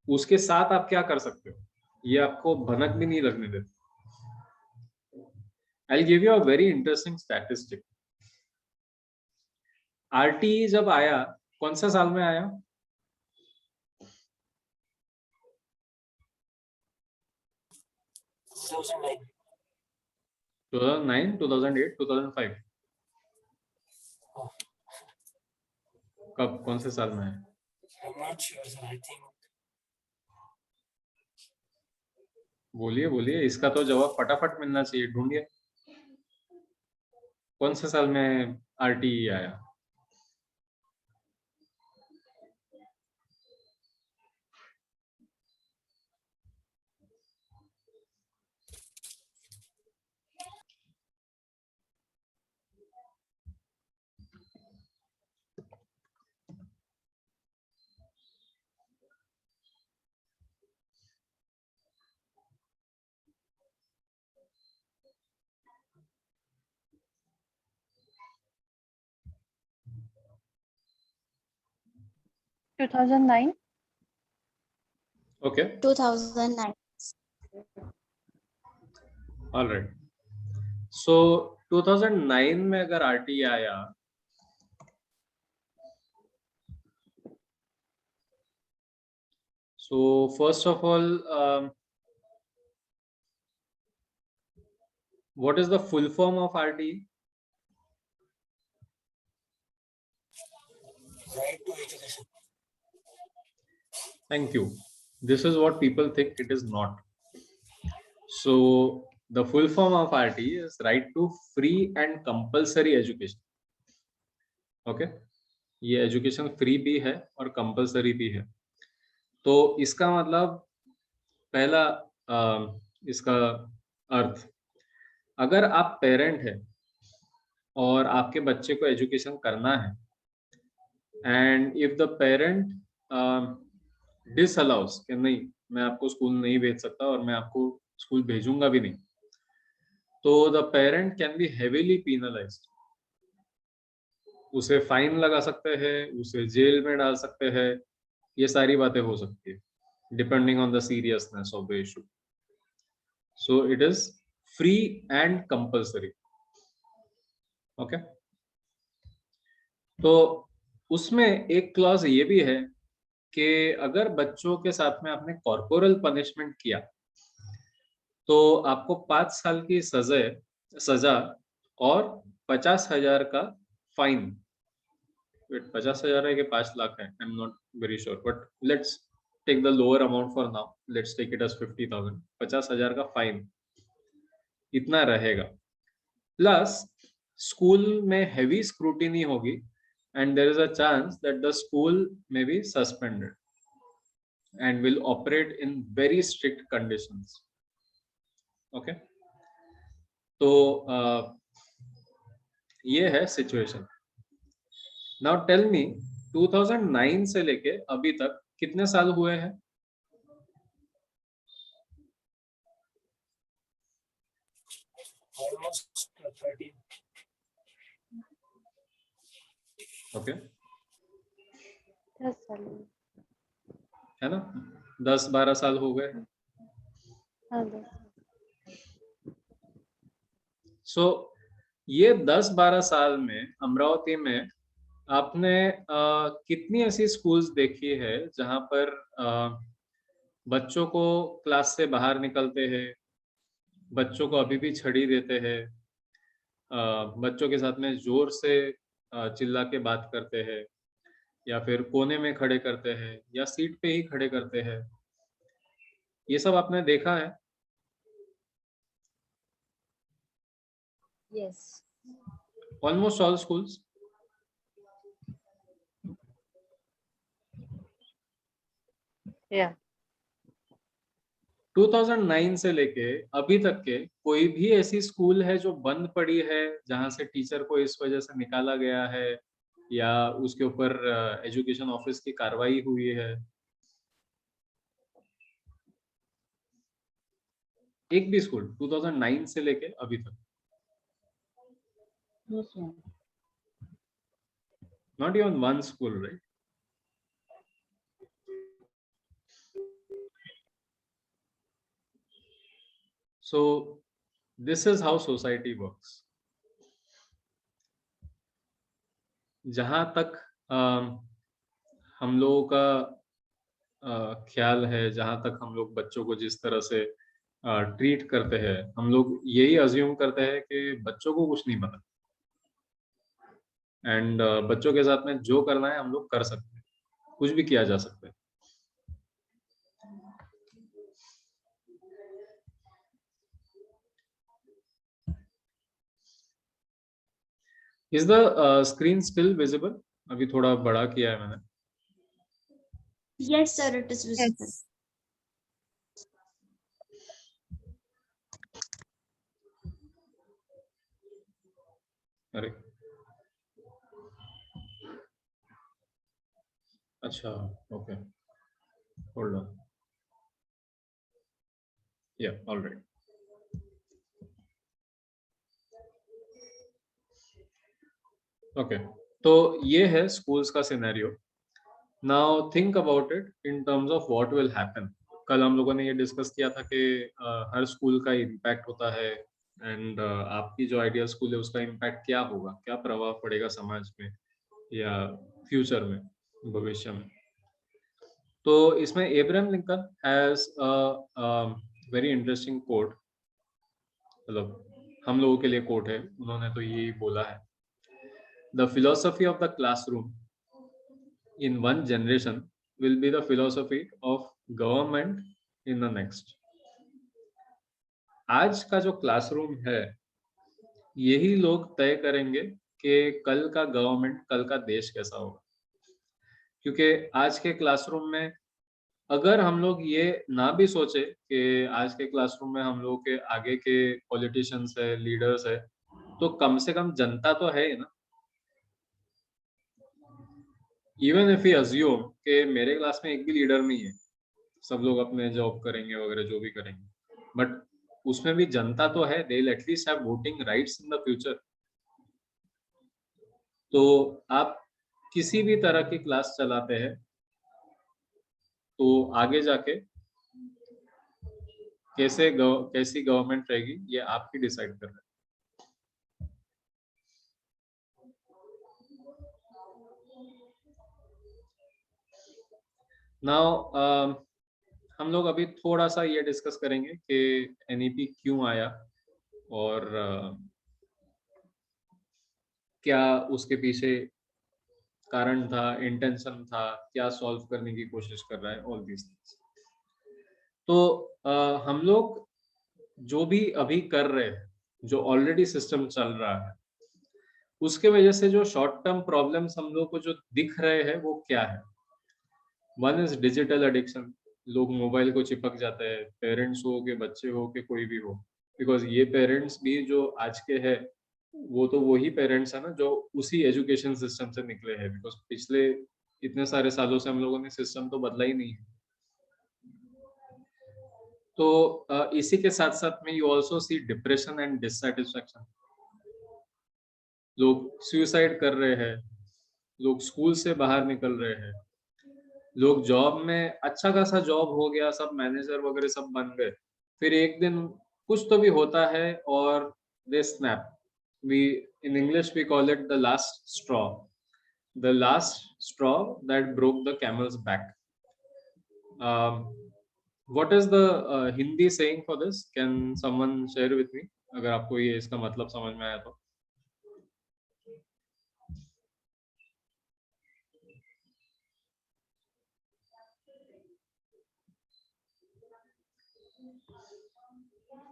उसके साथ आप क्या कर सकते हो, ये आपको भनक भी नहीं लगने देते। I'll give you a very interesting statistic. RTE जब आया, कौन सा साल में आया? 2009, 2008, 2005? कब, कौन से साल में आया? I'm not sure, sir. I think बोलिए बोलिए, इसका तो जवाब फटाफट मिलना चाहिए, ढूंढिए। कौन से साल में RTE आया? Two 2009. Okay. 2009. All right. So 2009 में अगर RTE आया, so first of all, what is the full form of RTE? right to education. Thank you. This is what people think it is not. So the full form of RTE is right to free and compulsory education. Okay, ये education free भी है और compulsory भी है। तो इसका मतलब पहला इसका अर्थ, अगर आप पेरेंट हैं और आपके बच्चे को एजुकेशन करना है, एंड इफ द पेरेंट डिसअलाउस कि नहीं, मैं आपको स्कूल नहीं भेज सकता और मैं आपको स्कूल भेजूंगा भी नहीं, तो the parent can be heavily penalised. उसे फाइन लगा सकते हैं, उसे जेल में डाल सकते हैं, ये सारी बातें हो सकती है depending on the seriousness of the issue. So it is free and compulsory. Okay, तो उसमें एक क्लॉज ये भी है कि अगर बच्चों के साथ में आपने कॉर्पोरल पनिशमेंट किया तो आपको 5 साल की सजा और 50,000 का फाइन। 50,000 है कि 5 लाख है, I am not very sure, but let's take the lower amount for now, let's take it as 50,000। 50,000 का फाइन इतना रहेगा, प्लस स्कूल में हेवी स्क्रूटिनी होगी and there is a chance that the school may be suspended and will operate in very strict conditions. Okay, तो ये है situation. Now tell me 2009 से लेके अभी तक कितने साल हुए हैं? Almost 13. ओके, 10 साल है ना, 10-12 साल हो गए। हाँ 10 सो ये 10-12 साल में अमरावती में आपने कितनी ऐसी स्कूल्स देखी है जहां पर बच्चों को क्लास से बाहर निकलते हैं, बच्चों को अभी भी छड़ी देते हैं, बच्चों के साथ में जोर से चिल्ला के बात करते हैं, या फिर कोने में खड़े करते हैं, या सीट पे ही खड़े करते हैं? ये सब आपने देखा है? Yes. Almost all schools. या 2009 से लेके अभी तक के कोई भी ऐसी स्कूल है जो बंद पड़ी है जहां से टीचर को इस वजह से निकाला गया है या उसके ऊपर एजुकेशन ऑफिस की कार्रवाई हुई है? एक भी स्कूल 2009 से लेके अभी तक? Not even one school, right? So this is how society works. जहां तक हम लोगों का ख्याल है, जहां तक हम लोग बच्चों को जिस तरह से ट्रीट करते हैं, हम लोग यही अज्यूम करते हैं कि बच्चों को कुछ नहीं पता एंड बच्चों के साथ में जो करना है हम लोग कर सकते हैं, कुछ भी किया जा सकता है। Is the screen still visible? अभी थोड़ा बड़ा किया है मैंने। Yes, sir, it is visible. Yes. अरे अच्छा, ओके, होल्ड ऑन, या ऑलराइट। ओके, तो ये है स्कूल्स का scenario. Now think about it in terms of what will happen. कल हम लोगों ने ये डिस्कस किया था कि हर स्कूल का इम्पैक्ट होता है एंड आपकी जो आइडियल स्कूल है उसका इम्पैक्ट क्या होगा, क्या प्रभाव पड़ेगा समाज में या फ्यूचर में, भविष्य में। तो इसमें Abraham Lincoln has a very interesting coat, मतलब हम लोगों के लिए कोट है, उन्होंने तो यही बोला है, The philosophy of the classroom in one generation will be the philosophy of government in the next. आज का जो क्लासरूम है यही लोग तय करेंगे कि कल का गवर्नमेंट, कल का देश कैसा होगा। क्योंकि आज के क्लासरूम में अगर हम लोग ये ना भी सोचे कि आज के क्लासरूम में हम लोग के आगे के पॉलिटिशियंस है, लीडर्स है, तो कम से कम जनता तो है ना। इवन इफ यू अज्यूम कि मेरे क्लास में एक भी लीडर नहीं है, सब लोग अपने जॉब करेंगे वगैरह जो भी करेंगे, बट उसमें भी जनता तो है, they will at least have voting rights in the future. तो आप किसी भी तरह की क्लास चलाते हैं तो आगे जाके कैसी गवर्नमेंट रहेगी ये आप ही डिसाइड कर रहे हैं। नाउ हम लोग अभी थोड़ा सा ये डिस्कस करेंगे कि एनईपी क्यों आया और क्या उसके पीछे कारण था, इंटेंशन था, क्या सॉल्व करने की कोशिश कर रहा है, ऑल दीज थिंग्स। तो हम लोग जो भी अभी कर रहे हैं, जो ऑलरेडी सिस्टम चल रहा है, उसके वजह से जो शॉर्ट टर्म प्रॉब्लम्स हम लोग को जो दिख रहे हैं वो क्या है। वन इज डिजिटल एडिक्शन, लोग मोबाइल को चिपक जाते हैं, पेरेंट्स हो के बच्चे हो के कोई भी हो, बिकॉज ये पेरेंट्स भी जो आज के हैं वो तो वही पेरेंट्स है ना जो उसी एजुकेशन सिस्टम से निकले हैं, बिकॉज पिछले इतने सारे सालों से हम लोगों ने सिस्टम तो बदला ही नहीं है। तो इसी के साथ साथ में you also see depression and dissatisfaction, लोग सुसाइड कर रहे हैं, लोग स्कूल से बाहर निकल रहे हैं, लोग जॉब में अच्छा खासा जॉब हो गया, सब मैनेजर वगैरह सब बन गए, फिर एक दिन कुछ तो भी होता है और they snap. We in English we call it the last straw that broke the camel's back. What is the Hindi saying for this? Can someone share with me, अगर आपको ये इसका मतलब समझ में आया तो।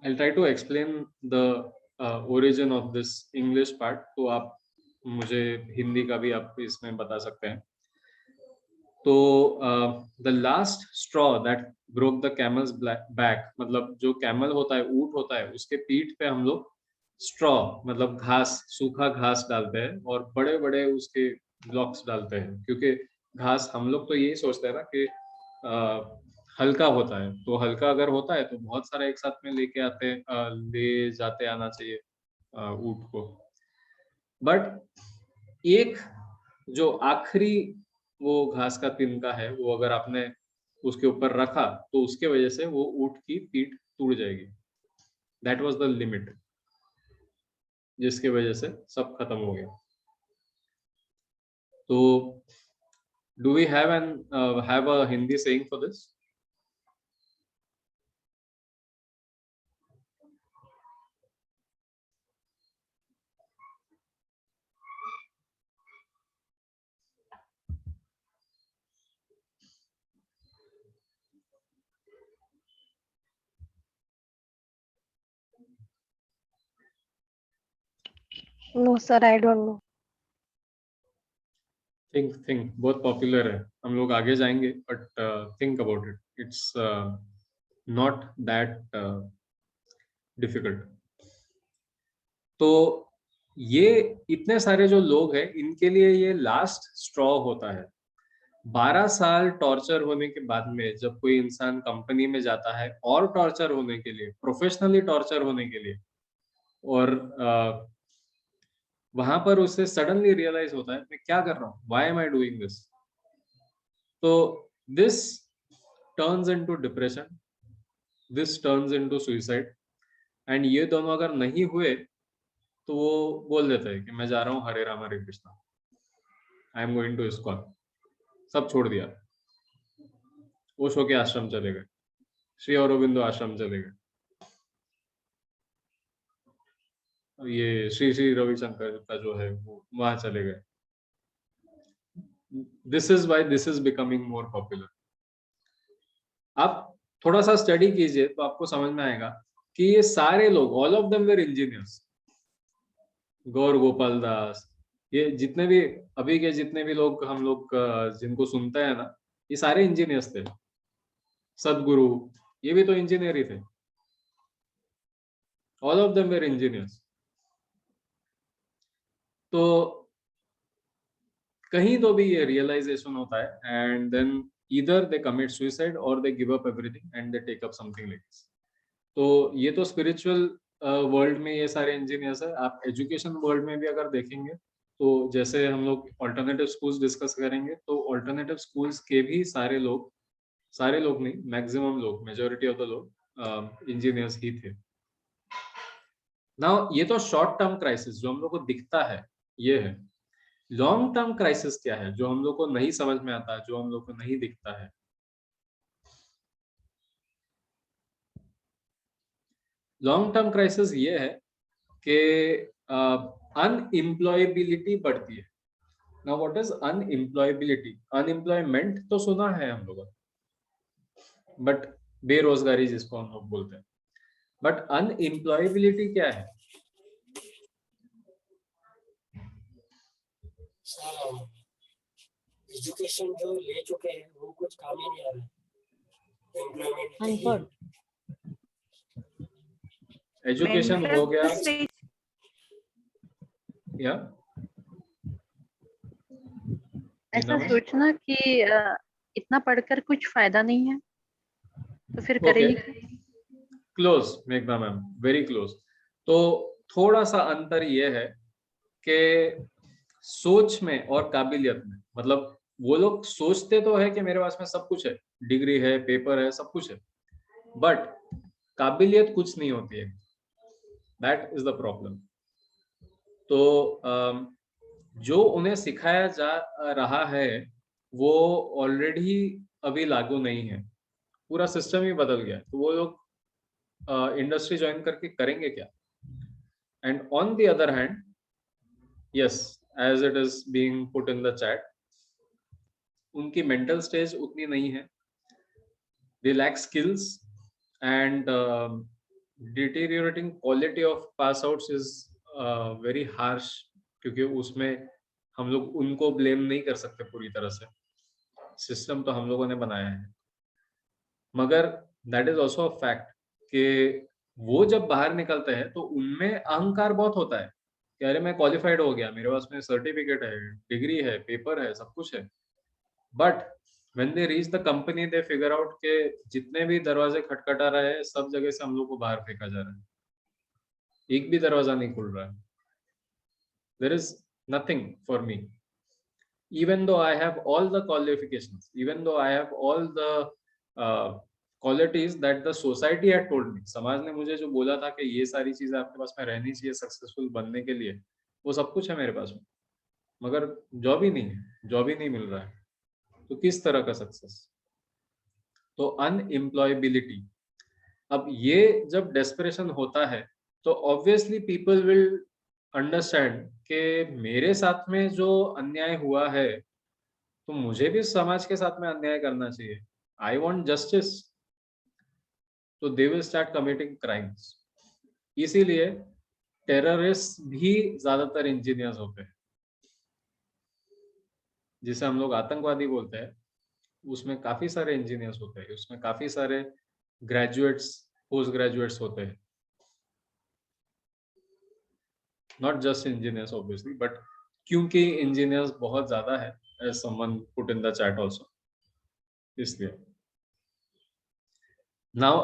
I'll try to explain the origin of this English part, तो आप मुझे हिंदी का भी आप इसमें बता सकते हैं। तो the last straw that broke the camel's back, मतलब जो कैमल होता है, ऊंट होता है, उसके पीठ पे हम लोग स्ट्रॉ मतलब घास, सूखा घास डालते हैं और बड़े बड़े उसके ब्लॉक्स डालते हैं, क्योंकि घास हम लोग तो यही सोचते हैं ना कि हल्का होता है, तो हल्का अगर होता है तो बहुत सारा एक साथ में लेके आते ले जाते आना चाहिए ऊंट को। बट एक जो आखिरी वो घास का तिनका है, वो अगर आपने उसके ऊपर रखा तो उसके वजह से वो ऊंट की पीठ टूट जाएगी। दैट वाज द लिमिट, जिसके वजह से सब खत्म हो गया। तो do we have a Hindi saying for this? No, sir, I don't know. Think बहुत पॉपुलर है, हम लोग आगे जाएंगे, but think about it, it's not that difficult. तो ये इतने सारे जो लोग हैं, इनके लिए ये लास्ट स्ट्रॉ होता है। 12 साल टॉर्चर होने के बाद में जब कोई इंसान कंपनी में जाता है और टॉर्चर होने के लिए, प्रोफेशनली टॉर्चर होने के लिए, और वहां पर उसे सडनली रियलाइज होता है मैं क्या कर रहा हूँ, why am I doing this. तो this turns into depression, this turns into suicide, and ये दोनों अगर नहीं हुए तो वो बोल देता है कि मैं जा रहा हूँ Hare Ram Hare Krishna, I am going to ISKCON, सब छोड़ दिया, ओशो के आश्रम चले गए, श्री अरविंदो आश्रम चले गए, ये श्री श्री रविशंकर का जो है वो वहां चले गए। This is why this is becoming more popular. आप थोड़ा सा स्टडी कीजिए तो आपको समझ में आएगा कि ये सारे लोग, all of them were engineers. Gaur Gopal Das, ये जितने भी अभी के जितने भी लोग हम लोग जिनको सुनते हैं ना, ये सारे इंजीनियर्स थे। सदगुरु, ये भी तो इंजीनियर ही थे, all of them were engineers. तो कहीं तो भी ये रियलाइजेशन होता है, and then either they commit suicide और they give up everything and they take up something like this. तो ये तो स्पिरिचुअल वर्ल्ड में ये सारे इंजीनियर्स है। आप एजुकेशन वर्ल्ड में भी अगर देखेंगे तो जैसे हम लोग ऑल्टरनेटिव स्कूल्स डिस्कस करेंगे, तो ऑल्टरनेटिव स्कूल्स के भी सारे लोग नहीं, मैक्सिमम लोग, मेजोरिटी ऑफ द लोग इंजीनियर्स ही थे। नाउ ये तो शॉर्ट टर्म क्राइसिस जो हम लोग को दिखता है, ये है। लॉन्ग टर्म क्राइसिस क्या है जो हम लोग को नहीं समझ में आता, जो हम लोग को नहीं दिखता है, लॉन्ग टर्म क्राइसिस ये है कि अनएम्प्लॉयबिलिटी बढ़ती है। Now what is unemployability? Unemployment तो सुना है हम लोगों ने, बट बेरोजगारी जिसको हम लोग बोलते हैं, बट अनएम्प्लॉयबिलिटी क्या है? एजुकेशन जो ले चुके हैं वो कुछ काम ही नहीं आ रहा है, एम्प्लॉयमेंट अनपढ़ एजुकेशन हो गया या ऐसा सोचना कि इतना पढ़कर कुछ फायदा नहीं है तो फिर करेगी क्या? क्लोज मेघना मैम, वेरी क्लोज। तो थोड़ा सा अंतर ये है कि सोच में और काबिलियत में, मतलब वो लोग सोचते तो है कि मेरे पास में सब कुछ है, डिग्री है, पेपर है, सब कुछ है, बट काबिलियत कुछ नहीं होती है। That is the problem. तो जो उन्हें सिखाया जा रहा है वो ऑलरेडी अभी लागू नहीं है, पूरा सिस्टम ही बदल गया, तो वो लोग इंडस्ट्री ज्वाइन करके करेंगे क्या? And on the other hand, yes, as it is being put in the chat, उनकी मेंटल स्टेज उतनी नहीं है, they lack skills and deteriorating quality of pass outs is very harsh, क्योंकि उसमें हम लोग उनको ब्लेम नहीं कर सकते पूरी तरह से, सिस्टम तो हम लोगों ने बनाया है। मगर that is also a fact कि वो जब बाहर निकलते हैं तो उनमें अहंकार बहुत होता है कि अरे मैं क्वालिफाइड हो गया, मेरे पास में सर्टिफिकेट है, डिग्री है, पेपर है, सब कुछ है। But when they reach the company they figure out के जितने भी दरवाजे खटखटा रहे हैं सब जगह से हम लोग को बाहर फेंका जा रहा है, एक भी दरवाजा नहीं खुल रहा है। There is nothing for me, even though I have all the qualifications, even though I have all the qualities that the society had told me, समाज ने मुझे जो बोला था कि ये सारी चीजें आपके पास में रहनी चाहिए सक्सेसफुल बनने के लिए, वो सब कुछ है मेरे पास में, मगर जॉब ही नहीं है, जॉब ही नहीं मिल रहा है, तो किस तरह का सक्सेस? तो अनएम्प्लॉयबिलिटी। अब ये जब डेस्परेशन होता है तो ऑब्वियसली पीपल विल अंडरस्टैंड कि मेरे साथ में जो अन्याय हुआ है तो मुझे भी समाज के साथ में अन्याय करना चाहिए, आई वांट जस्टिस, तो they will start committing crimes. इसीलिए टेररिस्ट भी ज्यादातर इंजीनियर्स होते हैं, जिसे हम लोग आतंकवादी बोलते हैं, उसमें काफी सारे इंजीनियर्स होते हैं, उसमें काफी सारे ग्रेजुएट्स, पोस्ट ग्रेजुएट्स होते हैं, not just engineers obviously, but क्योंकि इंजीनियर्स बहुत ज्यादा है, as someone put in the chat also, इसलिए। Now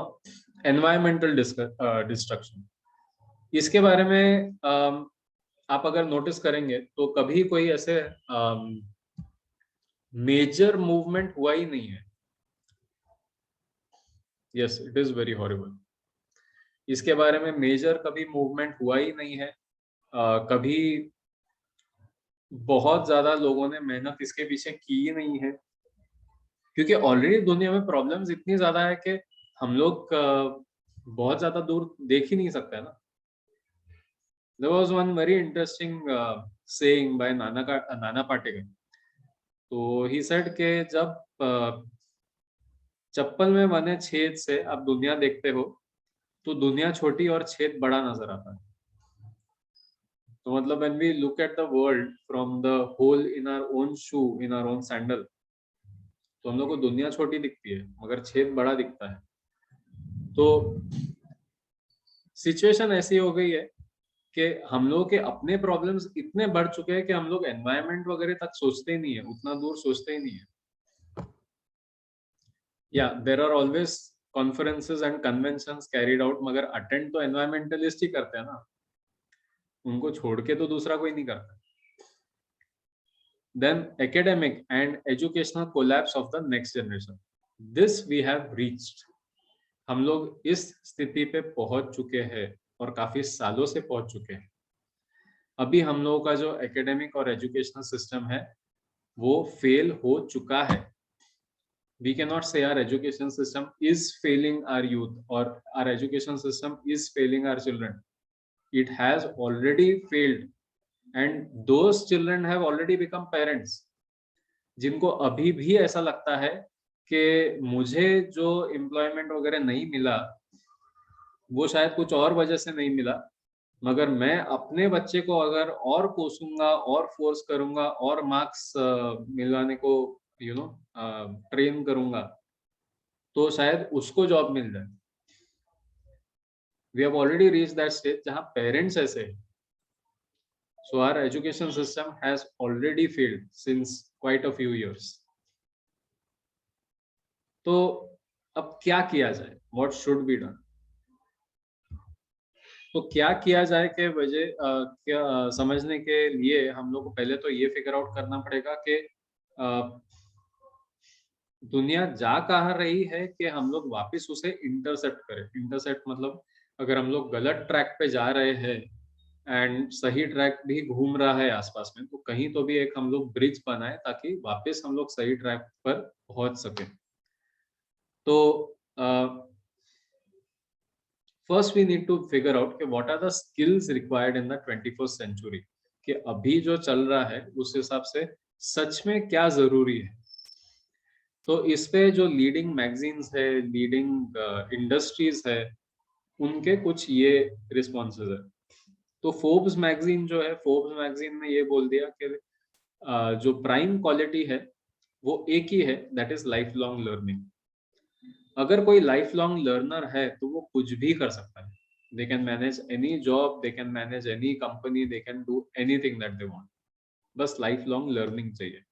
environmental destruction, इसके बारे में आप अगर नोटिस करेंगे तो कभी कोई ऐसे मेजर मूवमेंट हुआ ही नहीं है। Yes, it is very horrible. इसके बारे में मेजर कभी मूवमेंट हुआ ही नहीं है, कभी बहुत ज्यादा लोगों ने मेहनत इसके पीछे की ही नहीं है, क्योंकि ऑलरेडी दुनिया में प्रॉब्लम्स इतनी ज्यादा है कि हम लोग बहुत ज्यादा दूर देख ही नहीं सकते ना। There was one very interesting saying by Nana Patekar. तो he said कि जब चप्पल में बने छेद से आप दुनिया देखते हो तो दुनिया छोटी और छेद बड़ा नजर आता है। तो मतलब when we look at the world from the hole in our own shoe, in our own sandal, तो हम लोग को दुनिया छोटी दिखती है मगर छेद बड़ा दिखता है। तो सिचुएशन ऐसी हो गई है कि हम लोग के अपने प्रॉब्लम्स इतने बढ़ चुके हैं कि हम लोग एनवायरनमेंट वगैरह तक सोचते ही नहीं है, उतना दूर सोचते ही नहीं है। या there are always conferences and conventions carried out, मगर अटेंड तो एनवायरमेंटलिस्ट ही करते हैं ना, उनको छोड़ के तो दूसरा कोई नहीं करता। Then academic and educational collapse of the next generation, this we have reached। हम लोग इस स्थिति पे पहुंच चुके हैं और काफी सालों से पहुंच चुके हैं। अभी हम लोगों का जो एकेडमिक और एजुकेशनल सिस्टम है वो फेल हो चुका है। We cannot say our education system is failing our youth or our education system is failing our children. It has already failed, and those children have already become parents. जिनको अभी भी ऐसा लगता है कि मुझे जो एम्प्लॉयमेंट वगैरह नहीं मिला वो शायद कुछ और वजह से नहीं मिला, मगर मैं अपने बच्चे को अगर और कोसूंगा और फोर्स करूंगा और मार्क्स मिलवाने को ट्रेन करूंगा तो शायद उसको जॉब मिल जाए. We have already reached that stage जहां पेरेंट्स ऐसे हैं. So our education system has already failed since quite a few years. तो अब क्या किया जाए? What should be done? तो क्या किया जाए के वजह क्या समझने के लिए हम लोग को पहले तो ये फिगर आउट करना पड़ेगा कि दुनिया जा कहाँ रही है कि हम लोग वापस उसे इंटरसेप्ट करें. इंटरसेप्ट मतलब अगर हम लोग गलत ट्रैक पे जा रहे हैं एंड सही ट्रैक भी घूम रहा है आसपास में, तो कहीं तो भी एक हम लोग ब्रिज बनाए ताकि वापस हम लोग सही ट्रैक पर पहुंच सके. तो first we need to figure out कि what are the skills required in the 21st century, कि अभी जो चल रहा है उस हिसाब से सच में क्या जरूरी है. तो इस पे जो लीडिंग मैगजीन्स है, लीडिंग इंडस्ट्रीज है, उनके कुछ ये रिस्पॉन्सेज है. तो फोर्ब्स मैगजीन जो है, फोर्ब्स मैगजीन ने ये बोल दिया कि जो प्राइम क्वालिटी है वो एक ही है, that is life long learning. अगर कोई लाइफ लॉन्ग लर्नर है तो वो कुछ भी कर सकता है. They can manage any job, they can manage any company, they can do anything that they want. बस लाइफ लॉन्ग लर्निंग चाहिए.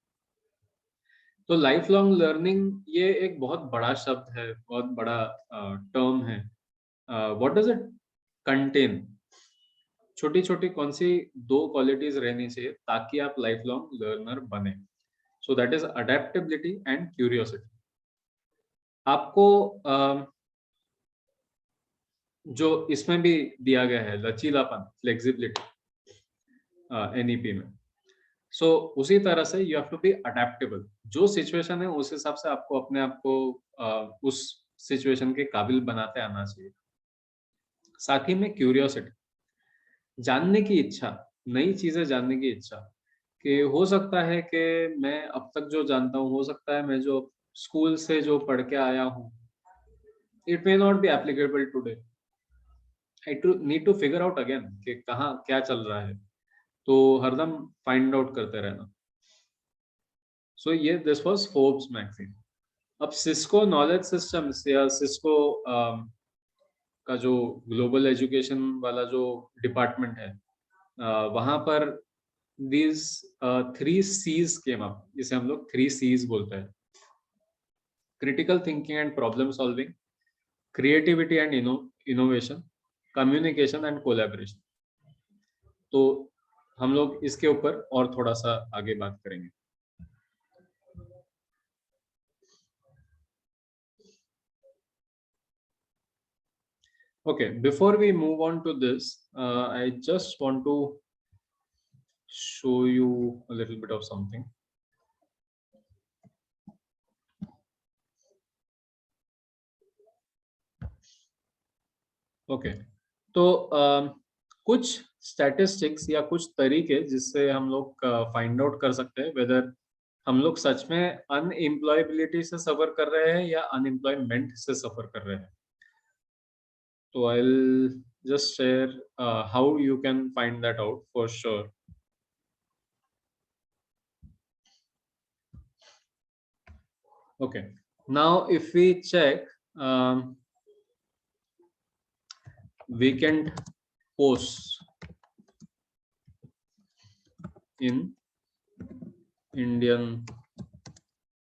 तो लाइफ लॉन्ग लर्निंग ये एक बहुत बड़ा शब्द है, बहुत बड़ा टर्म है. What does it contain? छोटी छोटी कौन सी 2 क्वालिटीज रहनी चाहिए ताकि आप लाइफ लॉन्ग लर्नर बने? So that is adaptability and curiosity. आपको जो इसमें भी दिया गया है लचीलापन, फ्लेक्सिबिलिटी एनईपी में, सो उसी तरह से you have to be adaptable. जो सिचुएशन है उस हिसाब से आपको अपने आप को उस सिचुएशन के काबिल बनाते आना चाहिए. साथ ही में क्यूरियोसिटी, जानने की इच्छा, नई चीजें जानने की इच्छा, कि हो सकता है कि मैं अब तक जो जानता हूँ, हो सकता है मैं जो स्कूल से जो पढ़ के आया हूँ, it may not be applicable today. I need to figure out again कि कहाँ क्या चल रहा है. तो हरदम फाइंड आउट करते रहना. सो ये दिस वाज फोर्ब्स मैगजीन. अब सिस्को नॉलेज सिस्टम्स या सिस्को का जो ग्लोबल एजुकेशन वाला जो डिपार्टमेंट है, वहां पर these 3 C's came up. इसे हम लोग 3 C's बोलते हैं. Critical thinking and problem solving, creativity and innovation, communication and collaboration. तो हम लोग इसके ऊपर और थोड़ा सा आगे बात करेंगे. Okay, before we move on to this, I just want to show you a little bit of something. Okay, तो कुछ स्टैटिस्टिक्स या कुछ तरीके जिससे हम लोग फाइंड आउट कर सकते हैं वेदर हम लोग सच में अनएम्प्लॉयबिलिटी से सफर कर रहे हैं या अनएम्प्लॉयमेंट से सफर कर रहे हैं. तो I will just share how you can find that out for sure. Okay, now if we check vacant posts in Indian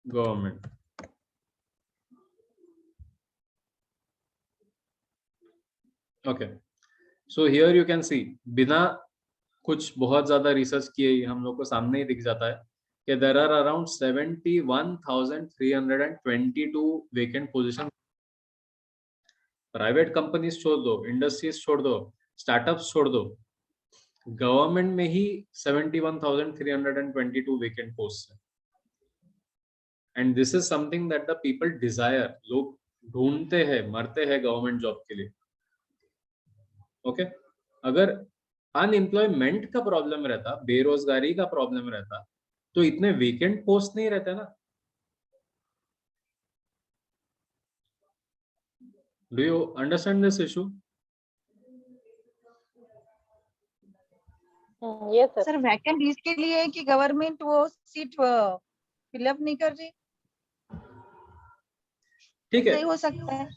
government. Okay, so here you can see, बिना कुछ बहुत ज्यादा रिसर्च किए ही हम लोग को सामने ही दिख जाता है कि there are around 71,322 vacant position. Private companies छोड़ दो, इंडस्ट्रीज छोड़ दो, स्टार्टअप्स छोड़ दो, गवर्नमेंट में ही 71,322 वेकेंट पोस्ट है. And this is something that the people desire. लोग ढूंढते हैं, मरते हैं गवर्नमेंट जॉब के लिए. ओके अगर अनएम्प्लॉयमेंट का प्रॉब्लम रहता, बेरोजगारी का प्रॉब्लम रहता, तो इतने वेकेंट पोस्ट नहीं रहते ना. Do you understand this issue? ये सर. सर वैकेंट इसके लिए है कि गवर्नमेंट वो सीट फिलअप नहीं कर रही, ठीक है. सही हो सकता है.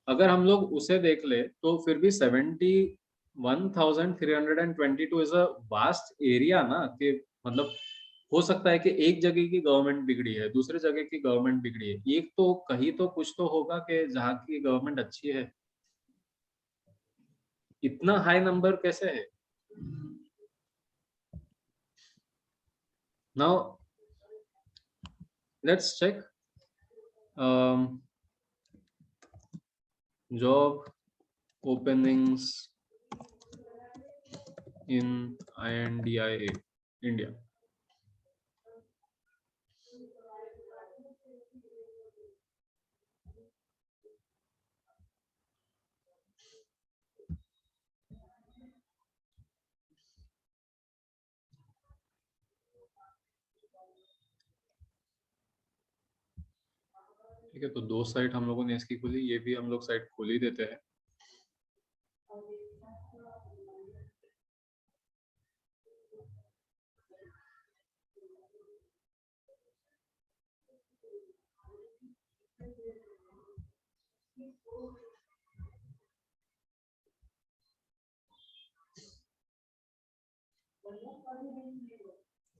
अगर हम लोग उसे देख ले तो फिर भी 71,322 इज अ वास्ट एरिया ना. कि मतलब हो सकता है कि एक जगह की गवर्नमेंट बिगड़ी है, दूसरे जगह की गवर्नमेंट बिगड़ी है, एक तो कहीं तो कुछ तो होगा कि जहाँ की गवर्नमेंट अच्छी है. इतना हाई नंबर कैसे है? Now let's check job openings in INDIA India. ठीक है, तो दो साइट हम लोगों ने इसकी खोली, ये भी हम लोग साइट खोल ही देते हैं.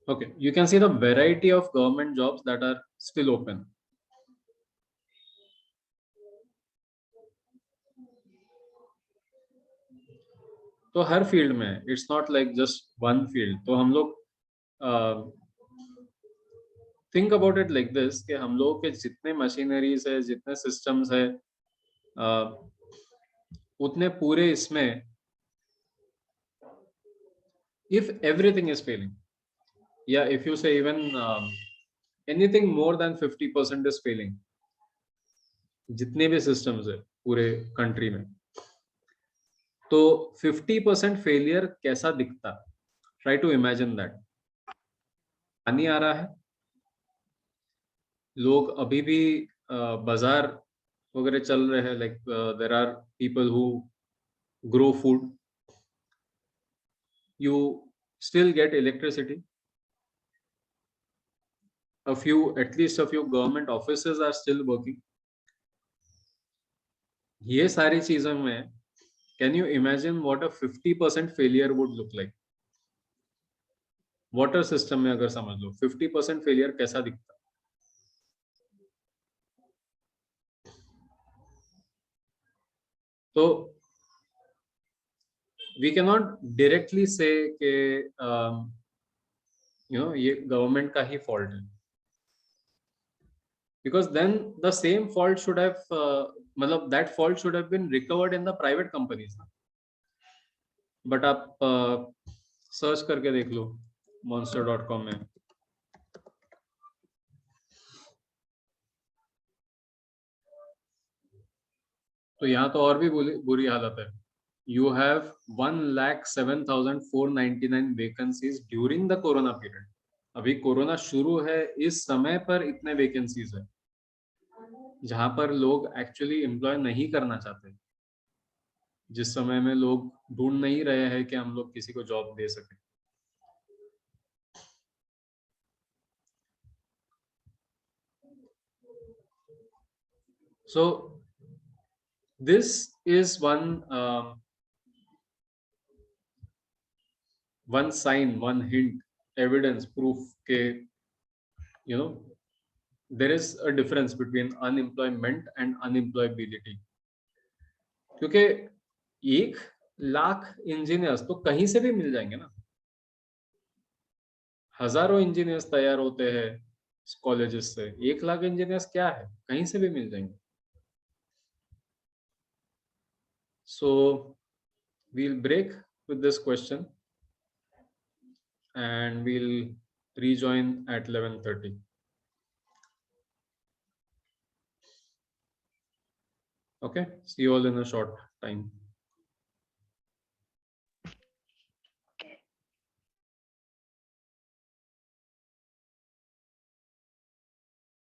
Okay, you can see the variety of government jobs that are still open. तो हर फील्ड में, it's not like just one field. तो हम लोग think about it like this कि हम लोग के जितने मशीनरीज है, जितने सिस्टम्स है, उतने पूरे इसमें if everything is failing, yeah, if you say even anything more than 50% is failing, जितने भी सिस्टम्स है पूरे कंट्री में, तो 50% फेलियर कैसा दिखता? Try to imagine that. पानी आ रहा है, लोग अभी भी बाजार वगैरह चल रहे हैं, like there are people who grow food, you still get electricity, at least a few government offices are still working. ये सारी चीजों में can you imagine what a 50% failure would look like? Water system में अगर समझ लो 50% failure कैसा दिखता? तो we cannot directly say कि ये गवर्नमेंट का ही फॉल्ट है, because then the same fault should have मतलब that fault should have been recovered in the private companies ना. बट आप सर्च करके देख लो monster.com में, तो यहाँ तो और भी बुरी हालत है. You have 1,07,499 vacancies during the corona period. अभी कोरोना शुरू है, इस समय पर इतने वैकेंसीज है जहां पर लोग एक्चुअली एम्प्लॉय नहीं करना चाहते, जिस समय में लोग ढूंढ नहीं रहे हैं कि हम लोग किसी को जॉब दे सके. So this is one sign, one hint, evidence, proof के there is a difference between unemployment and unemployability. क्योंकि 1,00,000 इंजीनियर्स तो कहीं से भी मिल जाएंगे ना. हजारों इंजीनियर्स तैयार होते हैं कॉलेजेस से, 1,00,000 इंजीनियर्स क्या है, कहीं से भी मिल जाएंगे. So we'll break with this question and we'll rejoin at 11:30. Okay, see you all in a short time.